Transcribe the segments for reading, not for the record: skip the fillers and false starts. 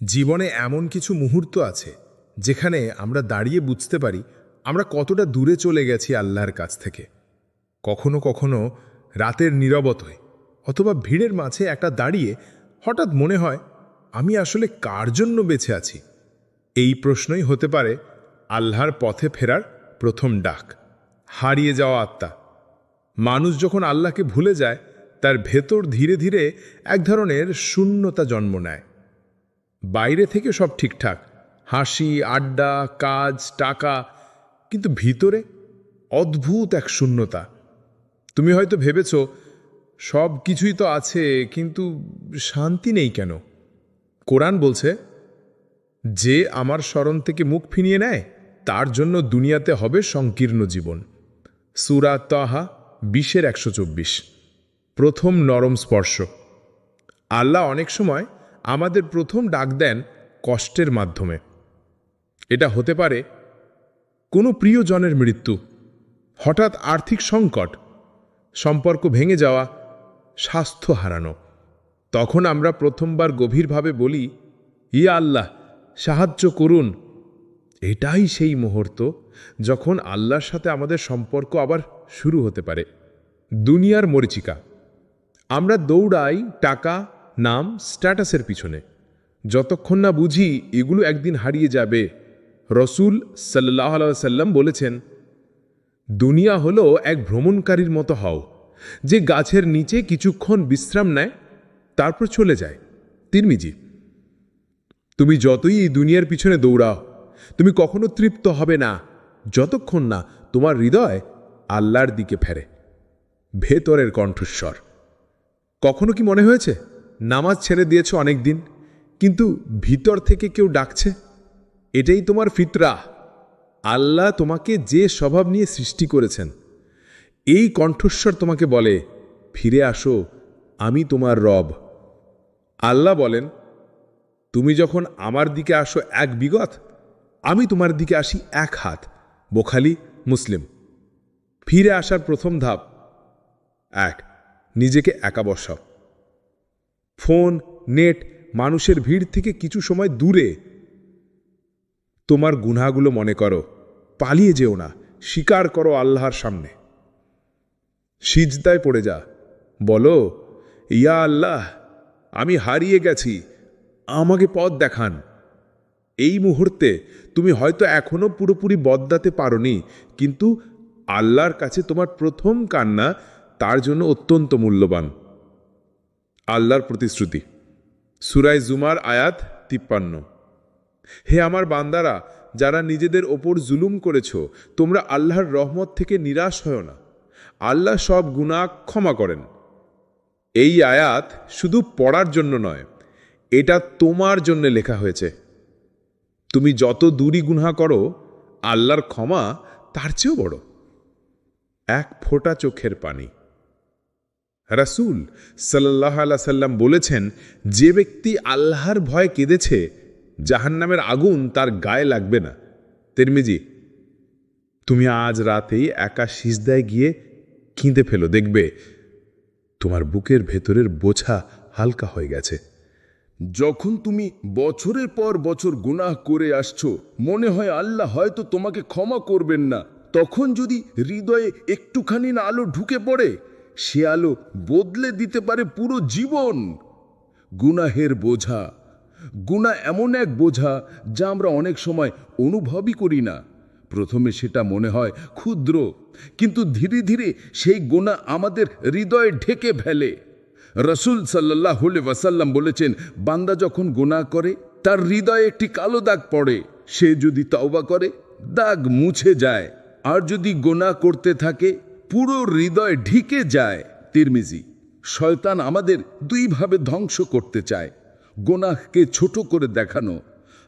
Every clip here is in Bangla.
জীবনে এমন কিছু মুহূর্ত আছে যেখানে আমরা দাঁড়িয়ে বুঝতে পারি আমরা কতটা দূরে চলে গেছি আল্লাহর কাছ থেকে। কখনো কখনো রাতের নীরবতায় অথবা ভিড়ের মাঝে একটা দাঁড়িয়ে হঠাৎ মনে হয় আমি আসলে কার জন্য বেঁচে আছি। এই প্রশ্নই হতে পারে আল্লাহর পথে ফেরার প্রথম ডাক। হারিয়ে যাওয়া আত্মা। মানুষ যখন আল্লাহকে ভুলে যায় তার ভেতর ধীরে ধীরে এক ধরনের শূন্যতা জন্ম নেয়। বাইরে থেকে সব ঠিকঠাক, হাসি, আড্ডা, কাজ, টাকা, কিন্তু ভিতরে অদ্ভুত এক শূন্যতা। তুমি হয়তো ভেবেছ সব কিছুই তো আছে, কিন্তু শান্তি নেই কেন? কোরআন বলছে, যে আমার স্মরণ থেকে মুখ ফিরিয়ে নেয় তার জন্য দুনিয়াতে হবে সংকীর্ণ জীবন। সূরা তাহা 20-124। প্রথম নরম স্পর্শ। আল্লাহ অনেক সময় আমাদের প্রথম ডাক দেন কষ্টের মাধ্যমে। এটা হতে পারে কোনো প্রিয়জনের মৃত্যু, হঠাৎ আর্থিক সংকট, সম্পর্ক ভেঙে যাওয়া, স্বাস্থ্য হারানো। তখন আমরা প্রথমবার গভীরভাবে বলি, ইয়া আল্লাহ, সাহায্য করুন। এটাই সেই মুহূর্ত যখন আল্লাহর সাথে আমাদের সম্পর্ক আবার শুরু হতে পারে। দুনিয়ার মরীচিকা। আমরা দৌড়াই টাকা, নাম, স্ট্যাটাসের পিছনে, যতক্ষণ না বুঝি এগুলো একদিন হারিয়ে যাবে। রসূল সাল্লাল্লাহু আলাইহি ওয়াসাল্লাম বলেছেন, দুনিয়া হলো এক ভ্রমণকারীর মতো হও, যে গাছের নিচে কিছুক্ষণ বিশ্রাম নেয় তারপর চলে যায়। তিরমিজি। তুমি যতই এই দুনিয়ার পিছনে দৌড়াও, তুমি কখনো তৃপ্ত হবে না যতক্ষণ না তোমার হৃদয় আল্লাহর দিকে ফেরে। ভেতরের কণ্ঠস্বর। কখনো কি মনে হয়েছে নামাজ ছেড়ে দিয়েছ অনেক দিন, কিন্তু ভিতর থেকে কেউ ডাকছে? এটাই তোমার ফিতরা। আল্লাহ তোমাকে যে স্বভাব নিয়ে সৃষ্টি করেছেন, এই কণ্ঠস্বর তোমাকে বলে, ফিরে আসো, আমি তোমার রব। আল্লাহ বলেন, তুমি যখন আমার দিকে আসো এক বিগত, আমি তোমার দিকে আসি এক হাত। বুখারী, মুসলিম। ফিরে আসার প্রথম ধাপ। 1. নিজেকে একা বসাও। ফোন, নেট, মানুষের ভিড় থেকে কিছু সময় দূরে। তোমার গুনাহগুলো মনে করো, পালিয়ে যেও না, স্বীকার করো আল্লাহর সামনে। সিজদায় পড়ে যা, বলো, ইয়া আল্লাহ, আমি হারিয়ে গেছি, আমাকে পথ দেখান। এই মুহূর্তে তুমি হয়তো এখনো পুরোপুরি বদলাতে পারোনি, কিন্তু আল্লাহর কাছে তোমার প্রথম কান্না তার জন্য অত্যন্ত মূল্যবান। আল্লাহর প্রতিশ্রুতি। সূরা জুমার আয়াত 53। হে আমার বান্দারা, যারা নিজেদের ওপর জুলুম করেছ, তোমরা আল্লাহর রহমত থেকে নিরাশ হও না। আল্লাহ সব গুনাহ ক্ষমা করেন। এই আয়াত শুধু পড়ার জন্য নয়, এটা তোমার জন্য লেখা হয়েছে। তুমি যত দূরই গুনাহ করো, আল্লাহর ক্ষমা তার চেয়েও বড়। এক ফোঁটা চোখের পানি। রাসূল সাল্লাল্লাহু আলাইহি সাল্লাম বলেছেন, যে ব্যক্তি আল্লাহর ভয়ে কেঁদেছে, জাহান্নামের আগুন তার গায়ে লাগবে না। তিরমিজি। তুমি আজ রাতেই একা সিজদায় গিয়ে কেঁদে ফেলো, দেখবে তোমার বুকের ভেতরের বোঝা হালকা হয়ে গেছে। যখন তুমি বছরের পর বছর গুনাহ করে আসছো, মনে হয় আল্লাহ হয়তো তোমাকে ক্ষমা করবেন না, তখন যদি হৃদয়ে একটুখানি না আলো ঢুকে পড়ে, সে আলো বদলে দিতে পারে পুরো জীবন। গুনাহের বোঝা। গুনাহ এমন এক বোঝা যা আমরা অনেক সময় অনুভবই করি না। প্রথমে সেটা মনে হয় ক্ষুদ্র, কিন্তু ধীরে ধীরে সেই গুনাহ আমাদের হৃদয়ে ঢেকে ফেলে। রাসূল সাল্লাল্লাহু আলাইহি ওয়াসাল্লাম বলেছেন, বান্দা যখন গুনাহ করে তার হৃদয়ে একটি কালো দাগ পড়ে। সে যদি তওবা করে, দাগ মুছে যায়, আর যদি গুনাহ করতে থাকে, পুরো হৃদয় ঢেকে যায়। তিরমিজি। শয়তান আমাদের দুইভাবে ধ্বংস করতে চায়। গুনাহকে ছোট করে দেখানো,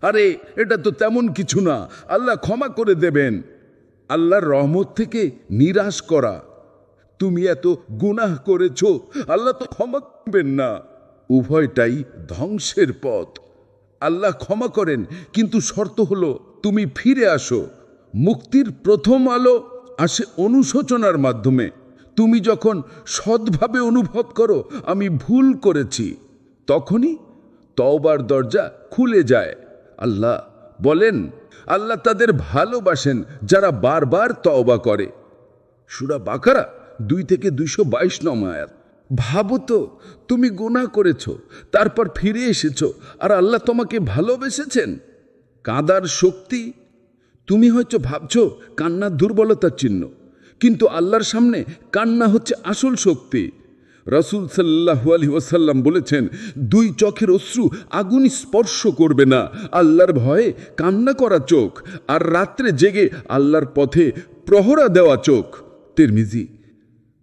আরে এটা তো তেমন কিছু না, আল্লাহ ক্ষমা করে দেবেন। আল্লাহর রহমত থেকে নিরাশ করা, তুমি এত গুনাহ করেছ, আল্লাহ তো ক্ষমা করবেন না। উভয়টাই ধ্বংসের পথ। আল্লাহ ক্ষমা করেন, কিন্তু শর্ত হলো তুমি ফিরে আসো। মুক্তির প্রথম আলো আসে অনুশোচনার মাধ্যমে। তুমি যখন সৎভাবে অনুভব করো আমি ভুল করেছি, তখনই তওবার দরজা খুলে যায়। আল্লাহ বলেন, আল্লাহ তাদের ভালোবাসেন যারা বারবার তওবা করে। সূরা বাকারা 2 থেকে 222 নম্বর আয়াত। ভাবো তো, তুমি গুনাহ করেছো, তারপর ফিরে এসেছো, আর আল্লাহ তোমাকে ভালোবেসেছেন। কাঁদার শক্তি, তুমি হয়তো ভাবছো কান্না দুর্বলতার চিহ্ন, কিন্তু আল্লাহর সামনে কান্না হচ্ছে আসল শক্তি। রাসূল সাল্লাল্লাহু আলাইহি ওয়াসাল্লাম বলেছেন, 2 চোখের অশ্রু আগুন স্পর্শ করবে না, আল্লাহর ভয়ে কান্না করা চোখ, আর রাত্রে জেগে আল্লাহর পথে প্রহরা দেওয়া চোখ। তিরমিজি।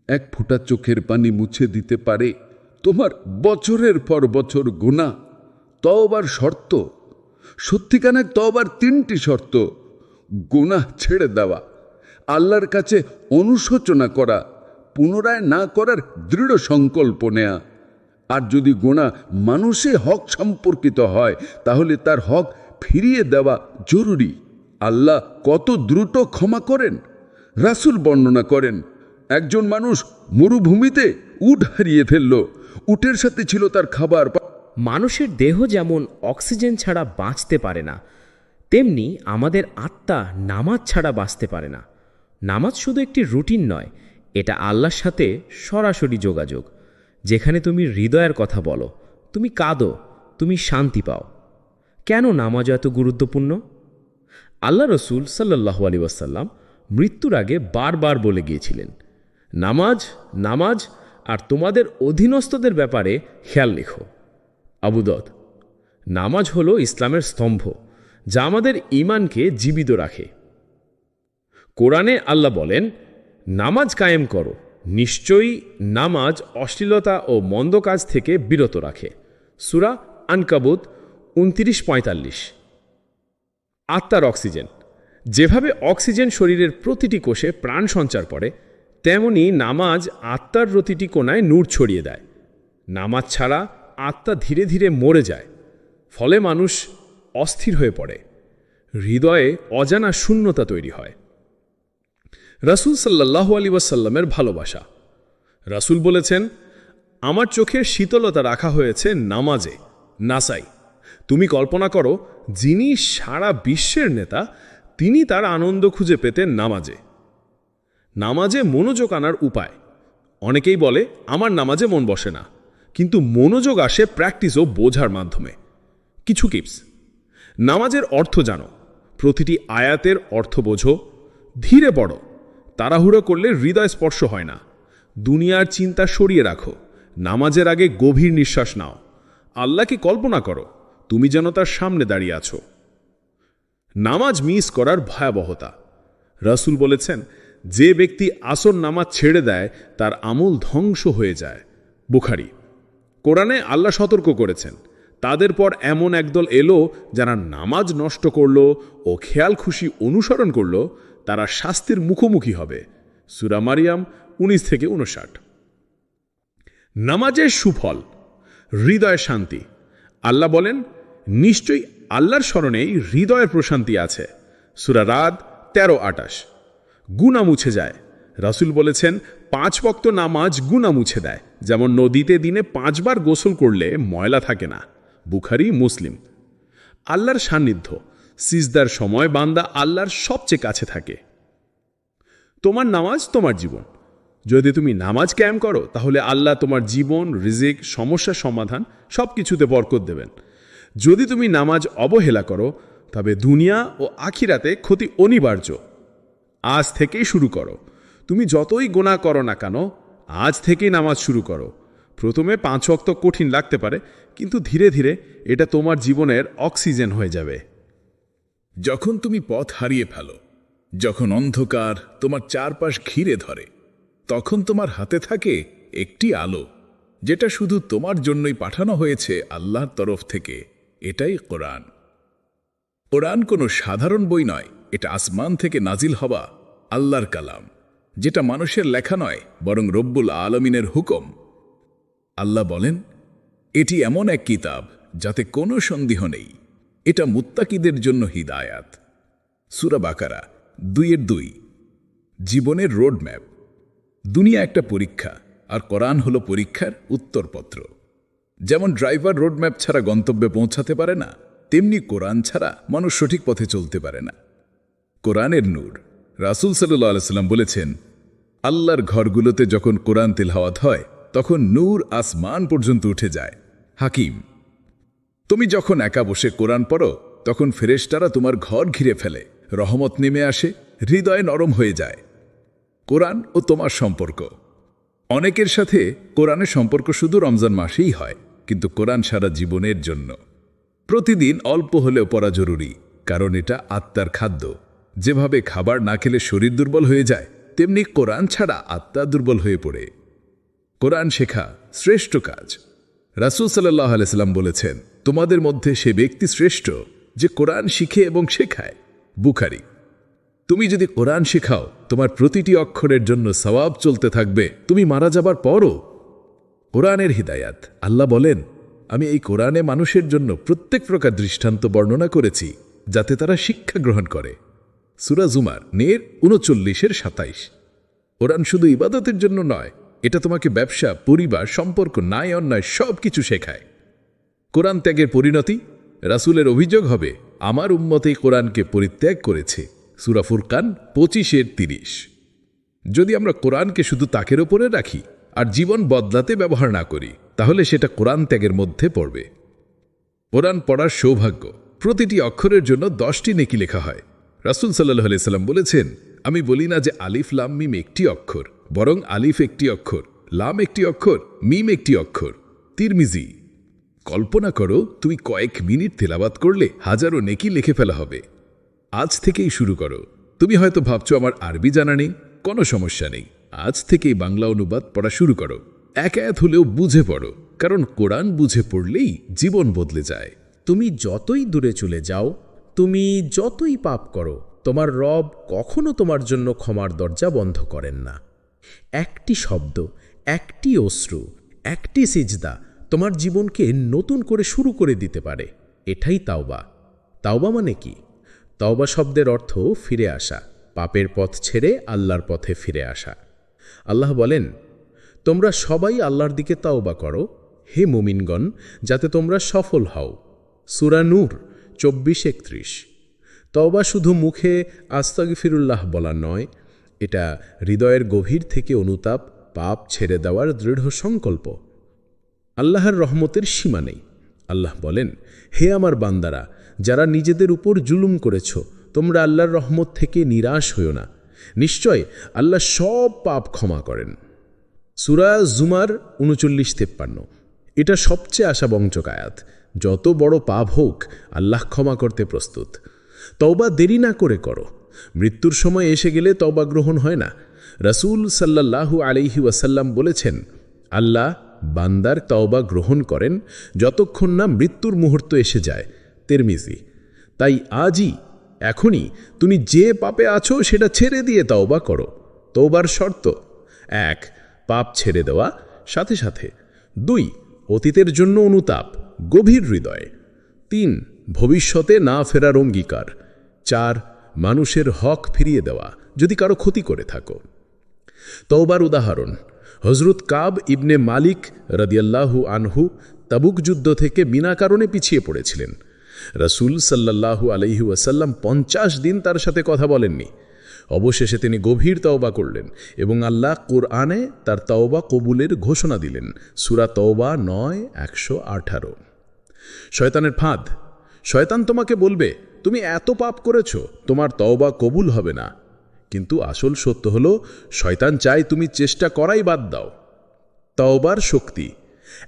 1 ফোঁটা চোখের পানি মুছে দিতে পারে তোমার বছরের পর বছর গুনাহ। তওবার শর্ত, সত্যিকারের তওবার 3টি শর্ত: গুনাহ ছেড়ে দেওয়া, আল্লাহর কাছে অনুশোচনা করা, পুনরায় না করার দৃঢ় সংকল্প নেয়া। আর যদি গুনাহ মানুষে হক সম্পর্কিত হয়, তাহলে তার হক ফিরিয়ে দেওয়া জরুরি। আল্লাহ কত দ্রুত ক্ষমা করেন। রাসূল বর্ণনা করেন, একজন মানুষ মরুভূমিতে উট হারিয়ে ফেলল। উটের সাথে ছিল তার খাবার। মানুষের দেহ যেমন অক্সিজেন ছাড়া বাঁচতে পারে না, তেমনি আমাদের আত্মা নামাজ ছাড়া বাঁচতে পারে না। নামাজ শুধু একটি রুটিন নয়, এটা আল্লাহর সাথে সরাসরি যোগাযোগ। যেখানে তুমি হৃদয়ের কথা বলো, তুমি কাঁদো, তুমি শান্তি পাও। কেন নামাজ এত গুরুত্বপূর্ণ? আল্লাহ রসুল সাল্লাল্লাহু আলাইহি ওয়াসাল্লাম মৃত্যুর আগে বারবার বলে গিয়েছিলেন, নামাজ, নামাজ, আর তোমাদের অধীনস্থদের ব্যাপারে খেয়াল রেখো। আবু দাউদ। নামাজ হলো ইসলামের স্তম্ভ, যা আমাদের ঈমানকে জীবিত রাখে। কোরআনে আল্লাহ বলেন, নামাজ কায়েম করো, নিশ্চয়ই নামাজ অশ্লীলতা ও মন্দ কাজ থেকে বিরত রাখে। সূরা আনকাবুত 29-45। আত্মার অক্সিজেন। যেভাবে অক্সিজেন শরীরের প্রতিটি কোষে প্রাণ সঞ্চার করে, তেমনি নামাজ আত্মার প্রতিটি কোণায় নূর ছড়িয়ে দেয়। নামাজ ছাড়া আত্মা ধীরে ধীরে মরে যায়, ফলে মানুষ অস্থির হয়ে পড়ে, হৃদয়ে অজানা শূন্যতা তৈরি হয়। রাসূল সাল্লাল্লাহু আলাইহি ওয়াসাল্লামের ভালোবাসা। রাসূল বলেছেন, আমার চোখের শীতলতা রাখা হয়েছে নামাজে। নাসাই। তুমি কল্পনা করো, যিনি সারা বিশ্বের নেতা, তিনি তার আনন্দ খুঁজে পেতেন নামাজে। নামাজে মনোযোগ আনার উপায়। অনেকেই বলে, আমার নামাজে মন বসে না, কিন্তু মনোযোগ আসে প্র্যাকটিস ও বোঝার মাধ্যমে। কিছু টিপস। নামাজের অর্থ জানো, প্রতিটি আয়াতের অর্থ বোঝো, ধীরে পড়ো, তাড়াহুড়ো করলে হৃদয় স্পর্শ হয় না। দুনিয়ার চিন্তা সরিয়ে রাখো, নামাজের আগে গভীর নিঃশ্বাস নাও। আল্লাহকে কল্পনা করো, তুমি যেন তার সামনে দাঁড়িয়ে আছো। নামাজ মিস করার ভয়াবহতা। রাসূল বলেছেন, যে ব্যক্তি আসর নামাজ ছেড়ে দেয়, তার আমল ধ্বংস হয়ে যায়। বুখারী। কোরআনে আল্লাহ সতর্ক করেছেন, তাদের পর এমন একদল এলো যারা নামাজ নষ্ট করল ও খেয়াল খুশি অনুসরণ করল, তারা শাস্তির মুখোমুখি হবে। সূরা মারিয়াম 19-59। নামাজের সুফল। হৃদয় শান্তি। আল্লাহ বলেন, নিশ্চয়ই আল্লাহর স্মরণেই হৃদয়ের প্রশান্তি আছে। সূরা রাদ 13-28। গুনাহ মুছে যায়। রাসূল বলেছেন, 5 ওয়াক্ত নামাজ গুনাহ মুছে দেয়, যেমন নদীতে দিনে 5 বার গোসল করলে ময়লা থাকে না। বুখারী, মুসলিম। আল্লাহর সান্নিধ্য। সিজদার সময় বান্দা আল্লাহর সবচেয়ে কাছে থাকে। তোমার নামাজ তোমার জীবন। যদি তুমি নামাজ কায়েম করো, তাহলে আল্লাহ তোমার জীবন, রিজিক, সমস্যার সমাধান সব কিছুতে বরকত দেবেন। যদি তুমি নামাজ অবহেলা করো, তবে দুনিয়া ও আখিরাতে ক্ষতি অনিবার্য। আজ থেকেই শুরু করো। তুমি যতই গুনাহ করো না কেন, আজ থেকেই নামাজ শুরু করো। প্রথমে 5 ওয়াক্ত কঠিন লাগতে পারে, কিন্তু ধীরে ধীরে এটা তোমার জীবনের অক্সিজেন হয়ে যাবে। যখন তুমি পথ হারিয়ে ফেলো, যখন অন্ধকার তোমার চারপাশ ঘিরে ধরে, তখন তোমার হাতে থাকে একটি আলো, যেটা শুধু তোমার জন্যই পাঠানো হয়েছে আল্লাহর তরফ থেকে। এটাই কোরআন। কোরআন কোনো সাধারণ বই নয়, এটা আসমান থেকে নাজিল হওয়া আল্লাহর কালাম, যেটা মানুষের লেখা নয়, বরং রব্বুল আলমিনের হুকুম। আল্লাহ বলেন, এটি এমন এক কিতাব যাতে কোনো সন্দেহ নেই, এটা মুত্তাকিদের জন্য হিদায়াত। সূরা বাকারা 2-2। জীবনের রোডম্যাপ। দুনিয়া একটা পরীক্ষা, আর কোরআন হলো পরীক্ষার উত্তরপত্র। যেমন ড্রাইভার রোডম্যাপ ছাড়া গন্তব্যে পৌঁছাতে পারে না, তেমনি কোরআন ছাড়া মানুষ সঠিক পথে চলতে পারে না। কোরআনের নূর। রাসূল সাল্লাল্লাহু আলাইহি সাল্লাম বলেছেন, আল্লাহর ঘরগুলোতে যখন কোরআন তিলাওয়াত হয় তখন নূর আসমান পর্যন্ত উঠে যায়। হাকিম। তুমি যখন একা বসে কোরআন পড়ো তখন ফেরেশতারা তোমার ঘর ঘিরে ফেলে, রহমত নেমে আসে, হৃদয় নরম হয়ে যায়। কোরআন ও তোমার সম্পর্ক। অনেকের সাথে কোরআনের সম্পর্ক শুধু রমজান মাসেই হয়, কিন্তু কোরআন সারা জীবনের জন্য। প্রতিদিন অল্প হলেও পড়া জরুরি, কারণ এটা আত্মার খাদ্য। যেভাবে খাবার না খেলে শরীর দুর্বল হয়ে যায়, তেমনি কোরআন ছাড়া আত্মা দুর্বল হয়ে পড়ে। কোরআন শেখা শ্রেষ্ঠ কাজ। রাসূল সাল্লাল্লাহু আলাইহি সাল্লাম বলেছেন, তোমাদের মধ্যে সে ব্যক্তি শ্রেষ্ঠ যে কোরআন শিখে এবং শেখায়। বুখারী। তুমি যদি কোরআন শেখাও, তোমার প্রতিটি অক্ষরের জন্য সওয়াব চলতে থাকবে, তুমি মারা যাবার পরও। কোরআনের হিদায়াত। আল্লাহ বলেন, আমি এই কোরআনে মানুষের জন্য প্রত্যেক প্রকার দৃষ্টান্ত বর্ণনা করেছি, যাতে তারা শিক্ষা গ্রহণ করে। সূরা জুমার 39-27। কোরআন শুধু ইবাদতের জন্য নয়, এটা তোমাকে ব্যবসা, পরিবার, সম্পর্ক, ন্যায় অন্যায় সব কিছু শেখায়। কোরআন ত্যাগের পরিণতি। রাসূলের অভিযোগ হবে, আমার উম্মতেই কোরআনকে পরিত্যাগ করেছে। সূরা ফুরকান 25-30। যদি আমরা কোরআনকে শুধু তাকের ওপরে রাখি আর জীবন বদলাতে ব্যবহার না করি, তাহলে সেটা কোরআন ত্যাগের মধ্যে পড়বে। কোরআন পড়ার সৌভাগ্য। প্রতিটি অক্ষরের জন্য 10টি নেকি লেখা হয়। রাসূল সাল্লাল্লাহু আলাইহি সাল্লাম বলেছেন, আমি বলি না যে আলিফ লাম মিম একটি অক্ষর, বরং আলিফ একটি অক্ষর, লাম একটি অক্ষর, মিম একটি অক্ষর। তিরমিজি। কল্পনা করো, তুমি কয়েক মিনিট তেলাওয়াত করলে হাজারো নেকি লিখে ফেলা হবে। আজ থেকেই শুরু করো। তুমি হয়তো ভাবছো আমার আরবি জানা নেই, কোনো সমস্যা নেই। আজ থেকেই বাংলা অনুবাদ পড়া শুরু করো। এক আয়াত হলেও বুঝে পড়ো, কারণ কোরআন বুঝে পড়লেই জীবন বদলে যায়। তুমি যতই দূরে চলে যাও, তুমি যতই পাপ করো, তোমার রব কখনো তোমার জন্য ক্ষমার দরজা বন্ধ করেন না। একটি শব্দ, একটি অশ্রু, একটি সিজদা তোমার জীবনকে নতুন করে শুরু করে দিতে পারে। এটাই তাওবা। তাওবা মানে কি? তাওবা শব্দের অর্থ ফিরে আসা, পাপের পথ ছেড়ে আল্লাহর পথে ফিরে আসা। আল্লাহ বলেন, তোমরা সবাই আল্লাহর দিকে তাওবা করো, হে মুমিনগণ, যাতে তোমরা সফল হও। সূরা নূর 24-31। তওবা শুধু মুখে আস্তাগফিরুল্লাহ বলা নয়, এটা হৃদয়ের গভীর থেকে অনুতাপ, পাপ ছেড়ে দেওয়ার দৃঢ় সংকল্প। আল্লাহর রহমতের সীমা নেই। আল্লাহ বলেন, হে আমার বান্দারা, যারা নিজেদের উপর জুলুম করেছ, তোমরা আল্লাহর রহমত থেকে নিরাশ হইও না। নিশ্চয় আল্লাহ সব পাপ ক্ষমা করেন। সূরা জুমার 39-53। এটা সবচেয়ে আশাবঞ্চক আয়াত। যত বড় পাপ হোক, আল্লাহ ক্ষমা করতে প্রস্তুত। তওবা দেরি না করে করো। মৃত্যুর সময় এসে গেলে তওবা গ্রহণ হয় না। রাসূল সাল্লাল্লাহু আলাইহি ওয়াসাল্লাম বলেছেন, আল্লাহ বান্দার তওবা গ্রহণ করেন যতক্ষণ না মৃত্যুর মুহূর্ত এসে যায়। তিরমিজি। তাই আজই, এখনই তুমি যে পাপে আছো সেটা ছেড়ে দিয়ে তওবা করো। তওবার শর্ত: 1. পাপ ছেড়ে দেওয়া সাথে সাথে। 2. অতীতের জন্য অনুতাপ, গভীর হৃদয়ে। 3. ভবিষ্যতে না ফেরার অঙ্গীকার। 4. মানুষের হক ফিরিয়ে দেওয়া যদি কারো ক্ষতি করে থাকো। তওবার উদাহরণ: হযরত কাব ইবনে মালিক রাদিয়াল্লাহু আনহু তাবুক যুদ্ধ থেকে বিনা কারণে পিছিয়ে পড়েছিলেন। রাসূল সাল্লাল্লাহু আলাইহি ওয়াসাল্লাম 50 দিন তার সাথে কথা বলেননি। অবশেষে তিনি গভীর তওবা করলেন এবং আল্লাহ কোরআনে তার তওবা কবুলের ঘোষণা দিলেন। সূরা তওবা 9:118। শয়তানের ফাঁদ: শয়তান তোমাকে বলবে, তুমি এত পাপ করেছ, তোমার তওবা কবুল হবে না। কিন্তু আসল সত্য হলো, শয়তান চায় তুমি চেষ্টা করাই বাদ দাও। তওবার শক্তি: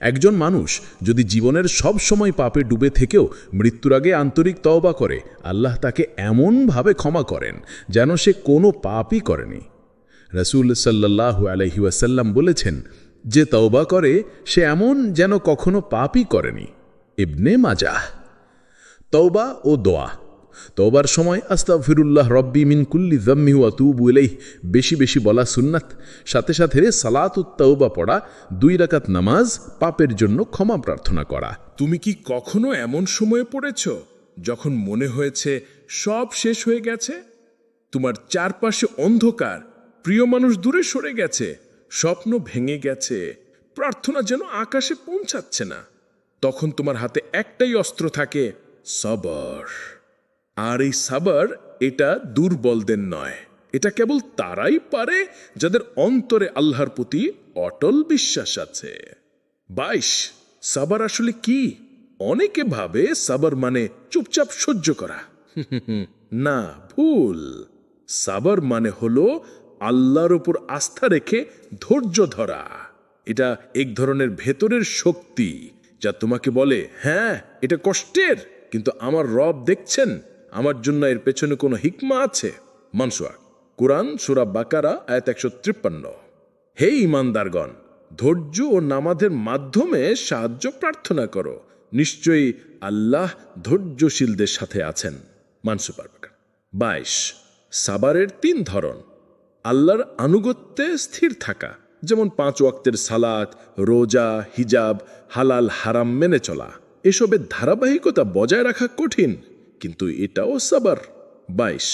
একজন মানুষ যদি জীবনের সব সময় পাপে ডুবে থেকেও মৃত্যুর আগে আন্তরিক তওবা করে, আল্লাহ তাকে এমনভাবে ক্ষমা করেন যেন সে কোনো পাপই করেনি। রাসূল সাল্লাল্লাহু আলাইহি ওয়াসাল্লাম বলেছেন, যে তওবা করে সে এমন যেন কখনো পাপই করেনি। ইবনে মাজাহ। তওবা ও দোয়া: তওবার সময় আস্তাগফিরুল্লাহ রব্বি মিন কুল্লি যাম্মি ওয়া আতুবু ইলাইহি বেশি বেশি বলা সুন্নাত। সাথে সাথে সালাতুত তাওবা পড়া, 2 রাকাত নামাজ, পাপের জন্য ক্ষমা প্রার্থনা করা। তুমি কি কখনো এমন সময়ে পড়েছ যখন মনে হয়েছে সব শেষ হয়ে গেছে? তোমার চারপাশে অন্ধকার, প্রিয় মানুষ দূরে সরে গেছে, স্বপ্ন ভেঙে গেছে, প্রার্থনা যেন আকাশে পৌঁছাচ্ছে না। তখন তোমার হাতে একটাই অস্ত্র থাকে, সবর। আর এই সাবর এটা দুর্বলদের নয়, এটা কেবল তারাই পারে যাদের অন্তরে আল্লাহর প্রতি অটল বিশ্বাস আছে। 22 সাবর আসলে কি? অনেকে ভাবে সাবর মানে চুপচাপ সহ্য করা। না, ভুল। সাবর মানে হলো আল্লাহর উপর আস্থা রেখে ধৈর্য ধরা। এটা এক ধরনের ভেতরের শক্তি যা তোমাকে বলে, হ্যাঁ এটা কষ্টের, কিন্তু আমার রব দেখছেন, আমার জন্য এর পেছনে কোনো হিকমা আছে। মানসুয়া কুরআন সূরা বাকারা আয়াত 153। হে ঈমানদারগণ, ধৈর্য ও নামাজের মাধ্যমে সাহায্য প্রার্থনা করো, নিশ্চয়ই আল্লাহ ধৈর্যশীলদের সাথে আছেন। মানসুরা বাকারা। 22 সাবারের 3 ধরন। আল্লাহর আনুগত্যে স্থির থাকা, যেমন 5 ওয়াক্তের সালাত, রোজা, হিজাব, হালাল হারাম মেনে চলা। এসবের ধারাবাহিকতা বজায় রাখা কঠিন, কিন্তু এটাও সাবার। 22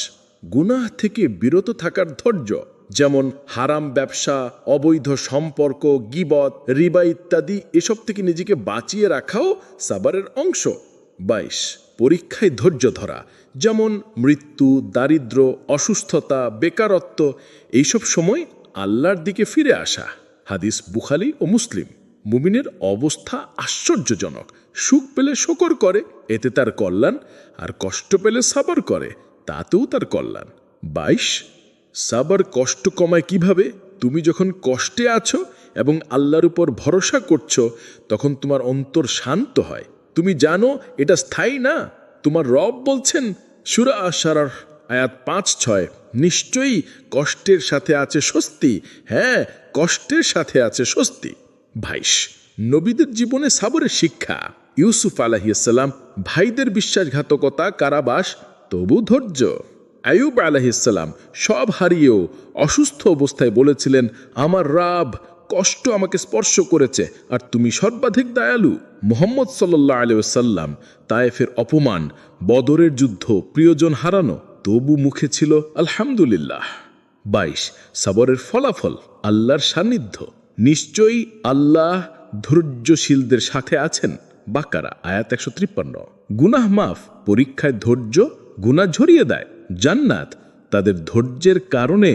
গুনাহ থেকে বিরত থাকার ধৈর্য, যেমন হারাম ব্যবসা, অবৈধ সম্পর্ক, গীবত, রিবা ইত্যাদি, এসব থেকে নিজেকে বাঁচিয়ে রাখাও সাবারের অংশ। 22 পরীক্ষায় ধৈর্য ধরা, যেমন মৃত্যু, দারিদ্র, অসুস্থতা, বেকারত্ব, এইসব সময় আল্লাহর দিকে ফিরে আসা। হাদিস বুখারী ও মুসলিম। মুমিনের অবস্থা আশ্চর্যজনক। সুখ পেলে শকর করে, এতে তার কল্যাণ, আর কষ্ট পেলে সাবর করে, তাতেও তার কল্যাণ। 22 সাবর কষ্ট কমায় কিভাবে? তুমি যখন কষ্টে আছো এবং আল্লাহর উপর ভরসা করছো, তখন তোমার অন্তর শান্ত হয়। তুমি জানো এটা স্থায়ী না। তোমার রব বলছেন সূরা আশ-শারাহ আয়াত 5-6, নিশ্চয়ই কষ্টের সাথে আছে স্বস্তি, হ্যাঁ কষ্টের সাথে আছে স্বস্তি। 22 নবীদের জীবনে সাবরের শিক্ষা। ইউসুফ আলাইহিসসালাম, ভাইদের বিশ্বাসঘাতকতা, কারাবাস, তবু ধৈর্য। আইয়ুব আলাইহিসসালাম সব হারিয়েও অসুস্থ অবস্থায় বলেছিলেন, আমার রব, কষ্ট আমাকে স্পর্শ করেছে আর তুমি সর্বাধিক দয়ালু। মুহাম্মদ সাল্লাল্লাহু আলাইহি ওয়াসাল্লাম, তায়েফের অপমান, বদরের যুদ্ধ, প্রিয়জন হারানো, তবু মুখে ছিল আলহামদুলিল্লাহ। 22 সাবরের ফলাফল, আল্লাহর সান্নিধ্য। নিশ্চয়ই আল্লাহ ধৈর্যশীলদের সাথে আছেন। বাকারা আয়াত 153। গুনাহ মাফ, পরীক্ষায় ধৈর্য গুনাহ ঝরিয়ে দেয়। জান্নাত, তাদের ধৈর্যের কারণে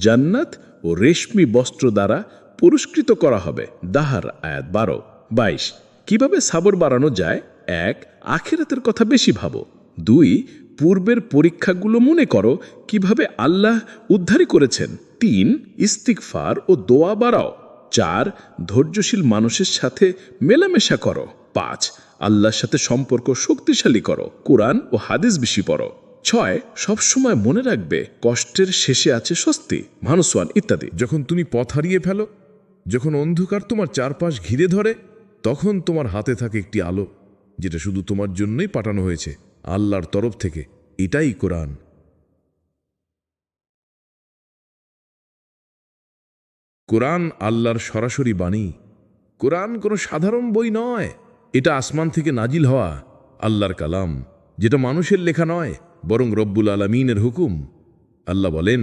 জান্নাত ও রেশমি বস্ত্র দ্বারা পুরস্কৃত করা হবে। দাহার আয়াত 12। 22 কিভাবে সাবর বাড়ানো যায়? 1 আখিরাতের কথা বেশি ভাবো। 2 পূর্বের পরীক্ষাগুলো মনে করো, কিভাবে আল্লাহ উদ্ধারী করেছেন। 3 ইস্তিগফার ও দোয়া বাড়াও। 4 ধৈর্যশীল মানুষের সাথে মেলামেশা করো। 5 আল্লাহর সাথে সম্পর্ক শক্তিশালী করো। কোরআন ও হাদিস বেশি পড়ো। 6 সবসময় মনে রাখবে, কষ্টের শেষে আছে স্বস্তি। মানুষওয়ান ইত্যাদি। যখন তুমি পথ হারিয়ে ফেলো, যখন অন্ধকার তোমার চারপাশ ঘিরে ধরে, তখন তোমার হাতে থাকে একটি আলো, যেটা শুধু তোমার জন্যই পাঠানো হয়েছে আল্লাহর তরফ থেকে। এটাই কোরআন। কোরআন আল্লাহর সরাসরি বাণী। কোরআন কোনো সাধারণ বই নয়, এটা আসমান থেকে নাজিল হওয়া আল্লাহর কালাম, যেটা মানুষের লেখা নয়, বরং রব্বুল আলামিনের হুকুম। আল্লাহ বলেন,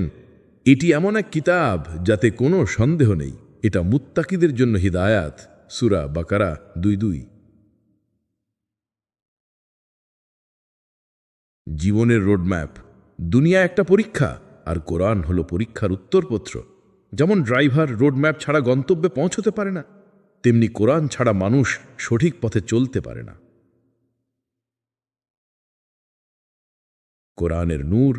এটি এমন এক কিতাব যাতে কোনো সন্দেহ নেই, এটা মুত্তাকিদের জন্য হিদায়াত। সূরা বাকারা 2:2। জীবনের রোডম্যাপ। দুনিয়া একটা পরীক্ষা, আর কোরআন হলো পরীক্ষার উত্তরপত্র। যেমন ড্রাইভার রোডম্যাপ ছাড়া গন্তব্যে পৌঁছতে পারে না, তেমনি কোরআন ছাড়া মানুষ সঠিক পথে চলতে পারে না। কোরআনের নূর।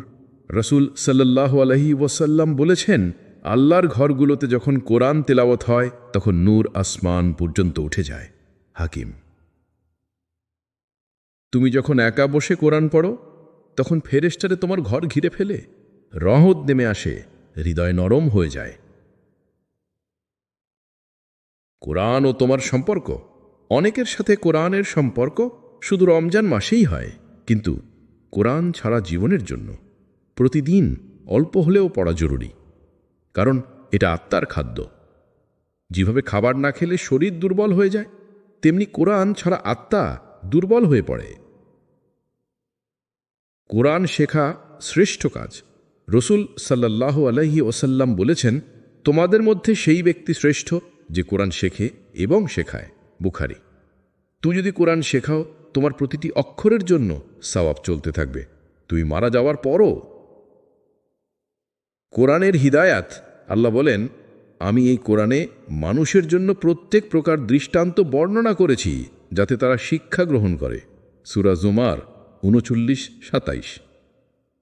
রাসূল সাল্লাল্লাহু আলাইহি ওয়াসাল্লাম বলেছেন, আল্লাহর ঘরগুলোতে যখন কোরআন তেলাওয়াত হয়, তখন নূর আসমান পর্যন্ত উঠে যায়। হাকিম। তুমি যখন একা বসে কোরআন পড়ো, তখন ফেরেশতারে তোমার ঘর ঘিরে ফেলে, রহমত নেমে আসে, হৃদয় নরম হয়ে যায়। কোরআন ও তোমার সম্পর্ক। অনেকের সাথে কোরআনের সম্পর্ক শুধু রমজান মাসেই হয়, কিন্তু কোরআন ছাড়া জীবনের জন্য প্রতিদিন অল্প হলেও পড়া জরুরি, কারণ এটা আত্মার খাদ্য। যেভাবে খাবার না খেলে শরীর দুর্বল হয়ে যায়, তেমনি কোরআন ছাড়া আত্মা দুর্বল হয়ে পড়ে। কোরআন শেখা শ্রেষ্ঠ কাজ। রাসূল সাল্লাল্লাহু আলাইহি ওয়াসাল্লাম বলেছেন, তোমাদের মধ্যে সেই ব্যক্তি শ্রেষ্ঠ যে কোরআন শেখে এবং শেখায়। বুখারী। তুই যদি কোরআন শেখাও তোমার প্রতিটি অক্ষরের জন্য সওয়াব চলতে থাকবে, তুই মারা যাওয়ার পরও। কোরআনের হিদায়াত, আল্লাহ বলেন, আমি এই কোরআনে মানুষের জন্য প্রত্যেক প্রকার দৃষ্টান্ত বর্ণনা করেছি যাতে তারা শিক্ষা গ্রহণ করে। সূরা জুমার 39-27।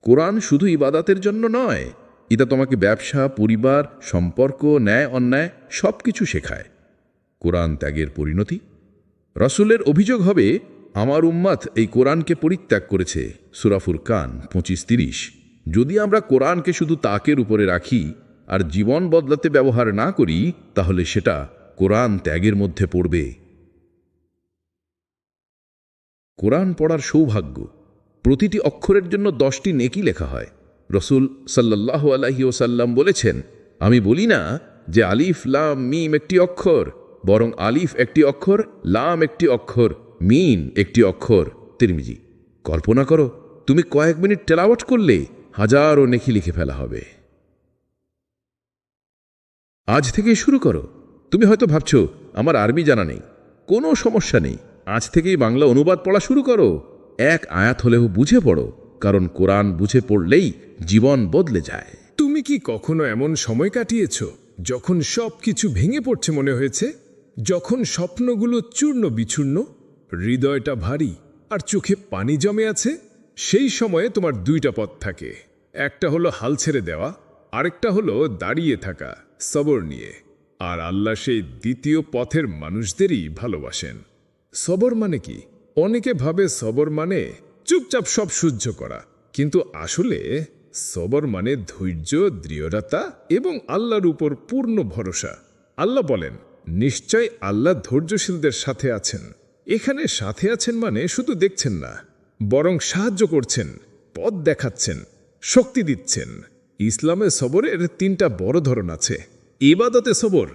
কোরআন শুধু ইবাদাতের জন্য নয়, এটা তোমাকে ব্যবসা, পরিবার, সম্পর্ক, ন্যায় অন্যায় সব কিছু শেখায়। কোরআন ত্যাগের পরিণতি। রসুলের অভিযোগ হবে, আমার উম্মাত এই কোরআনকে পরিত্যাগ করেছে। সূরা ফুরকান 25-30। যদি আমরা কোরআনকে শুধু তাকের উপরে রাখি আর জীবন বদলাতে ব্যবহার না করি, তাহলে সেটা কোরআন ত্যাগের মধ্যে পড়বে। কোরআন পড়ার সৌভাগ্য। প্রতিটি অক্ষরের জন্য 10টি নেকি লেখা হয়। রসুল সাল্লাল্লাহু আলাইহি ওয়াসাল্লাম বলেছেন, আমি বলি না যে আলিফ লাম মিম একটি অক্ষর, বরং আলিফ একটি অক্ষর, লাম একটি অক্ষর, মিন একটি অক্ষর। তিরমিজি। কল্পনা করো, তুমি কয়েক মিনিট তেলাওয়াত করলে হাজারো নেকি লিখে ফেলা হবে। আজ থেকে শুরু করো। তুমি হয়তো ভাবছো আমার আরবি জানা নেই, কোনো সমস্যা নেই। আজ থেকেই বাংলা অনুবাদ পড়া শুরু করো। এক আয়াত হলেও বুঝে পড়ো, কারণ কোরআন বুঝে পড়লেই জীবন বদলে যায়। তুমি কি কখনো এমন সময় কাটিয়েছ যখন সব কিছু ভেঙে পড়ছে মনে হয়েছে, যখন স্বপ্নগুলো চূর্ণ বিচূর্ণ, হৃদয়টা ভারী আর চোখে পানি জমে আছে? সেই সময়ে তোমার দুইটা পথ থাকে। একটা হলো হাল ছেড়ে দেওয়া, আরেকটা হলো দাঁড়িয়ে থাকা সবর নিয়ে। আর আল্লাহ সেই দ্বিতীয় পথের মানুষদেরই ভালোবাসেন। সবর মানে কি? অনেকে ভাবে সবর মানে চুপচাপ সব সহ্য করা, কিন্তু আসলে সবর মানে ধৈর্য, দৃঢ়তা এবং আল্লাহর উপর পূর্ণ ভরসা। আল্লাহ বলেন, নিশ্চয় আল্লাহ ধৈর্যশীলদের সাথে আছেন। এখানে সাথে আছেন মানে শুধু দেখছেন না, বরং সাহায্য করছেন, পথ দেখাচ্ছেন, শক্তি দিচ্ছেন। ইসলামে সবরের 3টা বড় ধরন আছে। ইবাদতে সবর,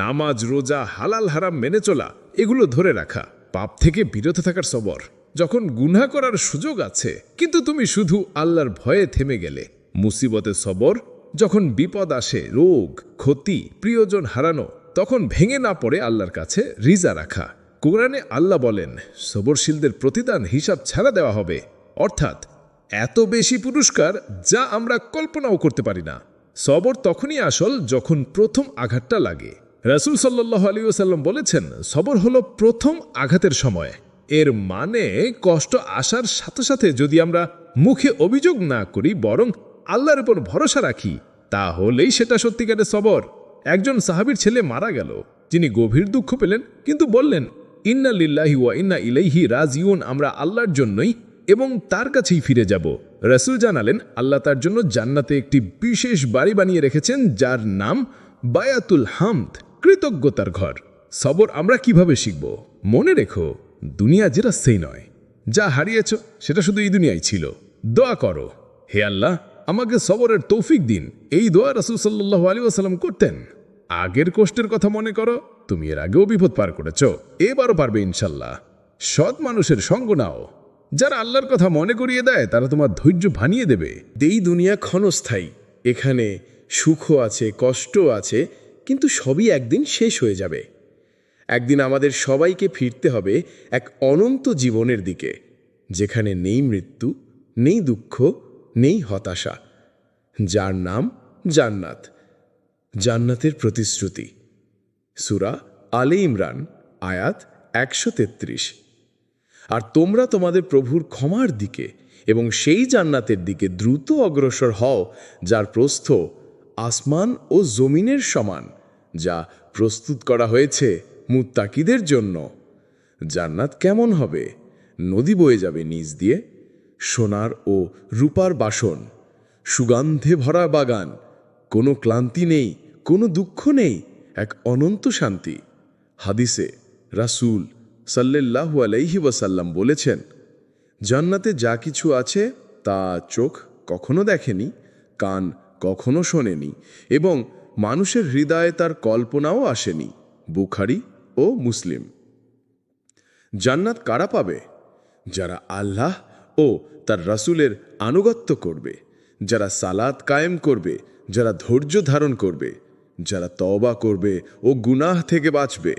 নামাজ, রোজা, হালাল হারাম মেনে চলা, এগুলো ধরে রাখা। পাপ থেকে বিরত থাকার সবর, যখন গুনাহ করার সুযোগ আছে কিন্তু তুমি শুধু আল্লাহর ভয়ে থেমে গেলে। মুসিবতে সবর, যখন বিপদ আসে, রোগ, ক্ষতি, প্রিয়জন হারানো, তখন ভেঙে না পড়ে আল্লাহর কাছে রিজা রাখা। কোরআনে আল্লাহ বলেন, সবরশীলদের প্রতিদান হিসাব ছাড়া দেওয়া হবে, অর্থাৎ এত বেশি পুরস্কার যা আমরা কল্পনাও করতে পারি না। সবর তখনই আসল যখন প্রথম আঘাতটা লাগে। রাসূল সাল্লাল্লাহু আলাইহি ওয়াসাল্লাম বলেছেন, সবর হলো প্রথম আঘাতের সময়। এর মানে কষ্ট আসার সাথে সাথে যদি আমরা মুখে অভিযোগ না করি, বরং আল্লাহর উপর ভরসা রাখি, তাহলেই সেটা সত্যিকারের সবর। একজন সাহাবীর ছেলে মারা গেল, যিনি গভীর দুঃখ পেলেন, কিন্তু বললেন, ইন্না লিল্লাহি ওয়া ইন্না ইলাইহি রাজিউন, আমরা আল্লাহর জন্যই এবং তার কাছেই ফিরে যাব। রাসূল জানালেন, আল্লাহ তার জন্য জান্নাতে একটি বিশেষ বাড়ি বানিয়ে রেখেছেন, যার নাম বায়াতুল হামদ, কৃতজ্ঞতার ঘর। সবর আমরা কিভাবে শিখব? মনে রেখো, দুনিয়া যেটা সেই নয়। যা হারিয়েছ সেটা শুধু এই দুনিয়ায় ছিল। দোয়া করো, হে আল্লাহ, আমাকে সবরের তৌফিক দিন। এই দোয়া রাসূল সাল্লাল্লাহু আলাইহি ওয়াসাল্লাম করতেন। আগের কষ্টের কথা মনে করো, তুমি এর আগেও বিপদ পার করেছ, এবারও পারবে ইনশাল্লাহ। সৎ মানুষের সঙ্গ নাও, যারা আল্লাহর কথা মনে করিয়ে দেয়, তারা তোমার ধৈর্য ভানিয়ে দেবে। এই দুনিয়া ক্ষণস্থায়ী। এখানে সুখও আছে, কষ্টও আছে, কিন্তু সবই একদিন শেষ হয়ে যাবে। একদিন আমাদের সবাইকে ফিরতে হবে এক অনন্ত জীবনের দিকে, যেখানে নেই মৃত্যু, নেই দুঃখ, নেই হতাশা, যার নাম জান্নাত। জান্নাতের প্রতিশ্রুতি। সূরা আলে ইমরান, আয়াত 133। আর তোমরা তোমাদের প্রভুর ক্ষমার দিকে এবং সেই জান্নাতের দিকে দ্রুত অগ্রসর হও, যার প্রস্থ আসমান ও জমিনের সমান, যা প্রস্তুত করা হয়েছে মুত্তাকিদের জন্য। জান্নাত কেমন হবে? নদী বয়ে যাবে নিচ দিয়ে, সোনার ও রূপার বাসন, সুগন্ধে ভরা বাগান, কোনো ক্লান্তি নেই, কোনো দুঃখ নেই, এক অনন্ত শান্তি। হাদিসে রাসূল সাল্লাল্লাহু আলাইহি ওয়াসাল্লাম বলেছেন, জান্নাতে যা কিছু আছে তা চোখ কখনো দেখেনি, কান কখনো শোনেনি এবং মানুষের হৃদয়ে তার কল্পনাও আসেনি। বুখারী ও মুসলিম। জান্নাত কারা পাবে? যারা আল্লাহ ও তার রাসূলের আনুগত্য করবে, যারা সালাত কায়েম করবে, যারা ধৈর্য ধারণ করবে, যারা তওবা করবে ও গুনাহ থেকে বাঁচবে।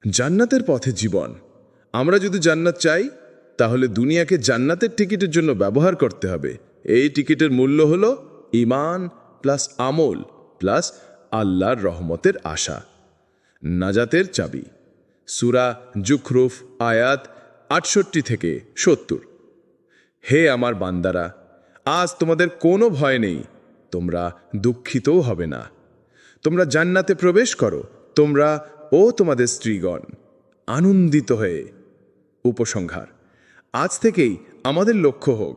জান্নাতের পথে জীবন। আমরা যদি জান্নাত চাই তাহলে দুনিয়াকে জান্নাতের টিকিটের জন্য ব্যবহার করতে হবে। এই টিকিটের মূল্য হল ঈমান প্লাস আমল প্লাস আল্লাহর রহমতের আশা। নাজাতের চাবি, সূরা জুখরুফ আয়াত ৬৮ থেকে ৭০। হে আমার বান্দারা, আজ তোমাদের কোনো ভয় নেই, তোমরা দুঃখিতও হবে না। তোমরা জান্নাতে প্রবেশ করো, তোমরা ও তোমাদের স্ত্রীগণ আনন্দিত হয়ে। উপসংহার, আজ থেকেই আমাদের লক্ষ্য হোক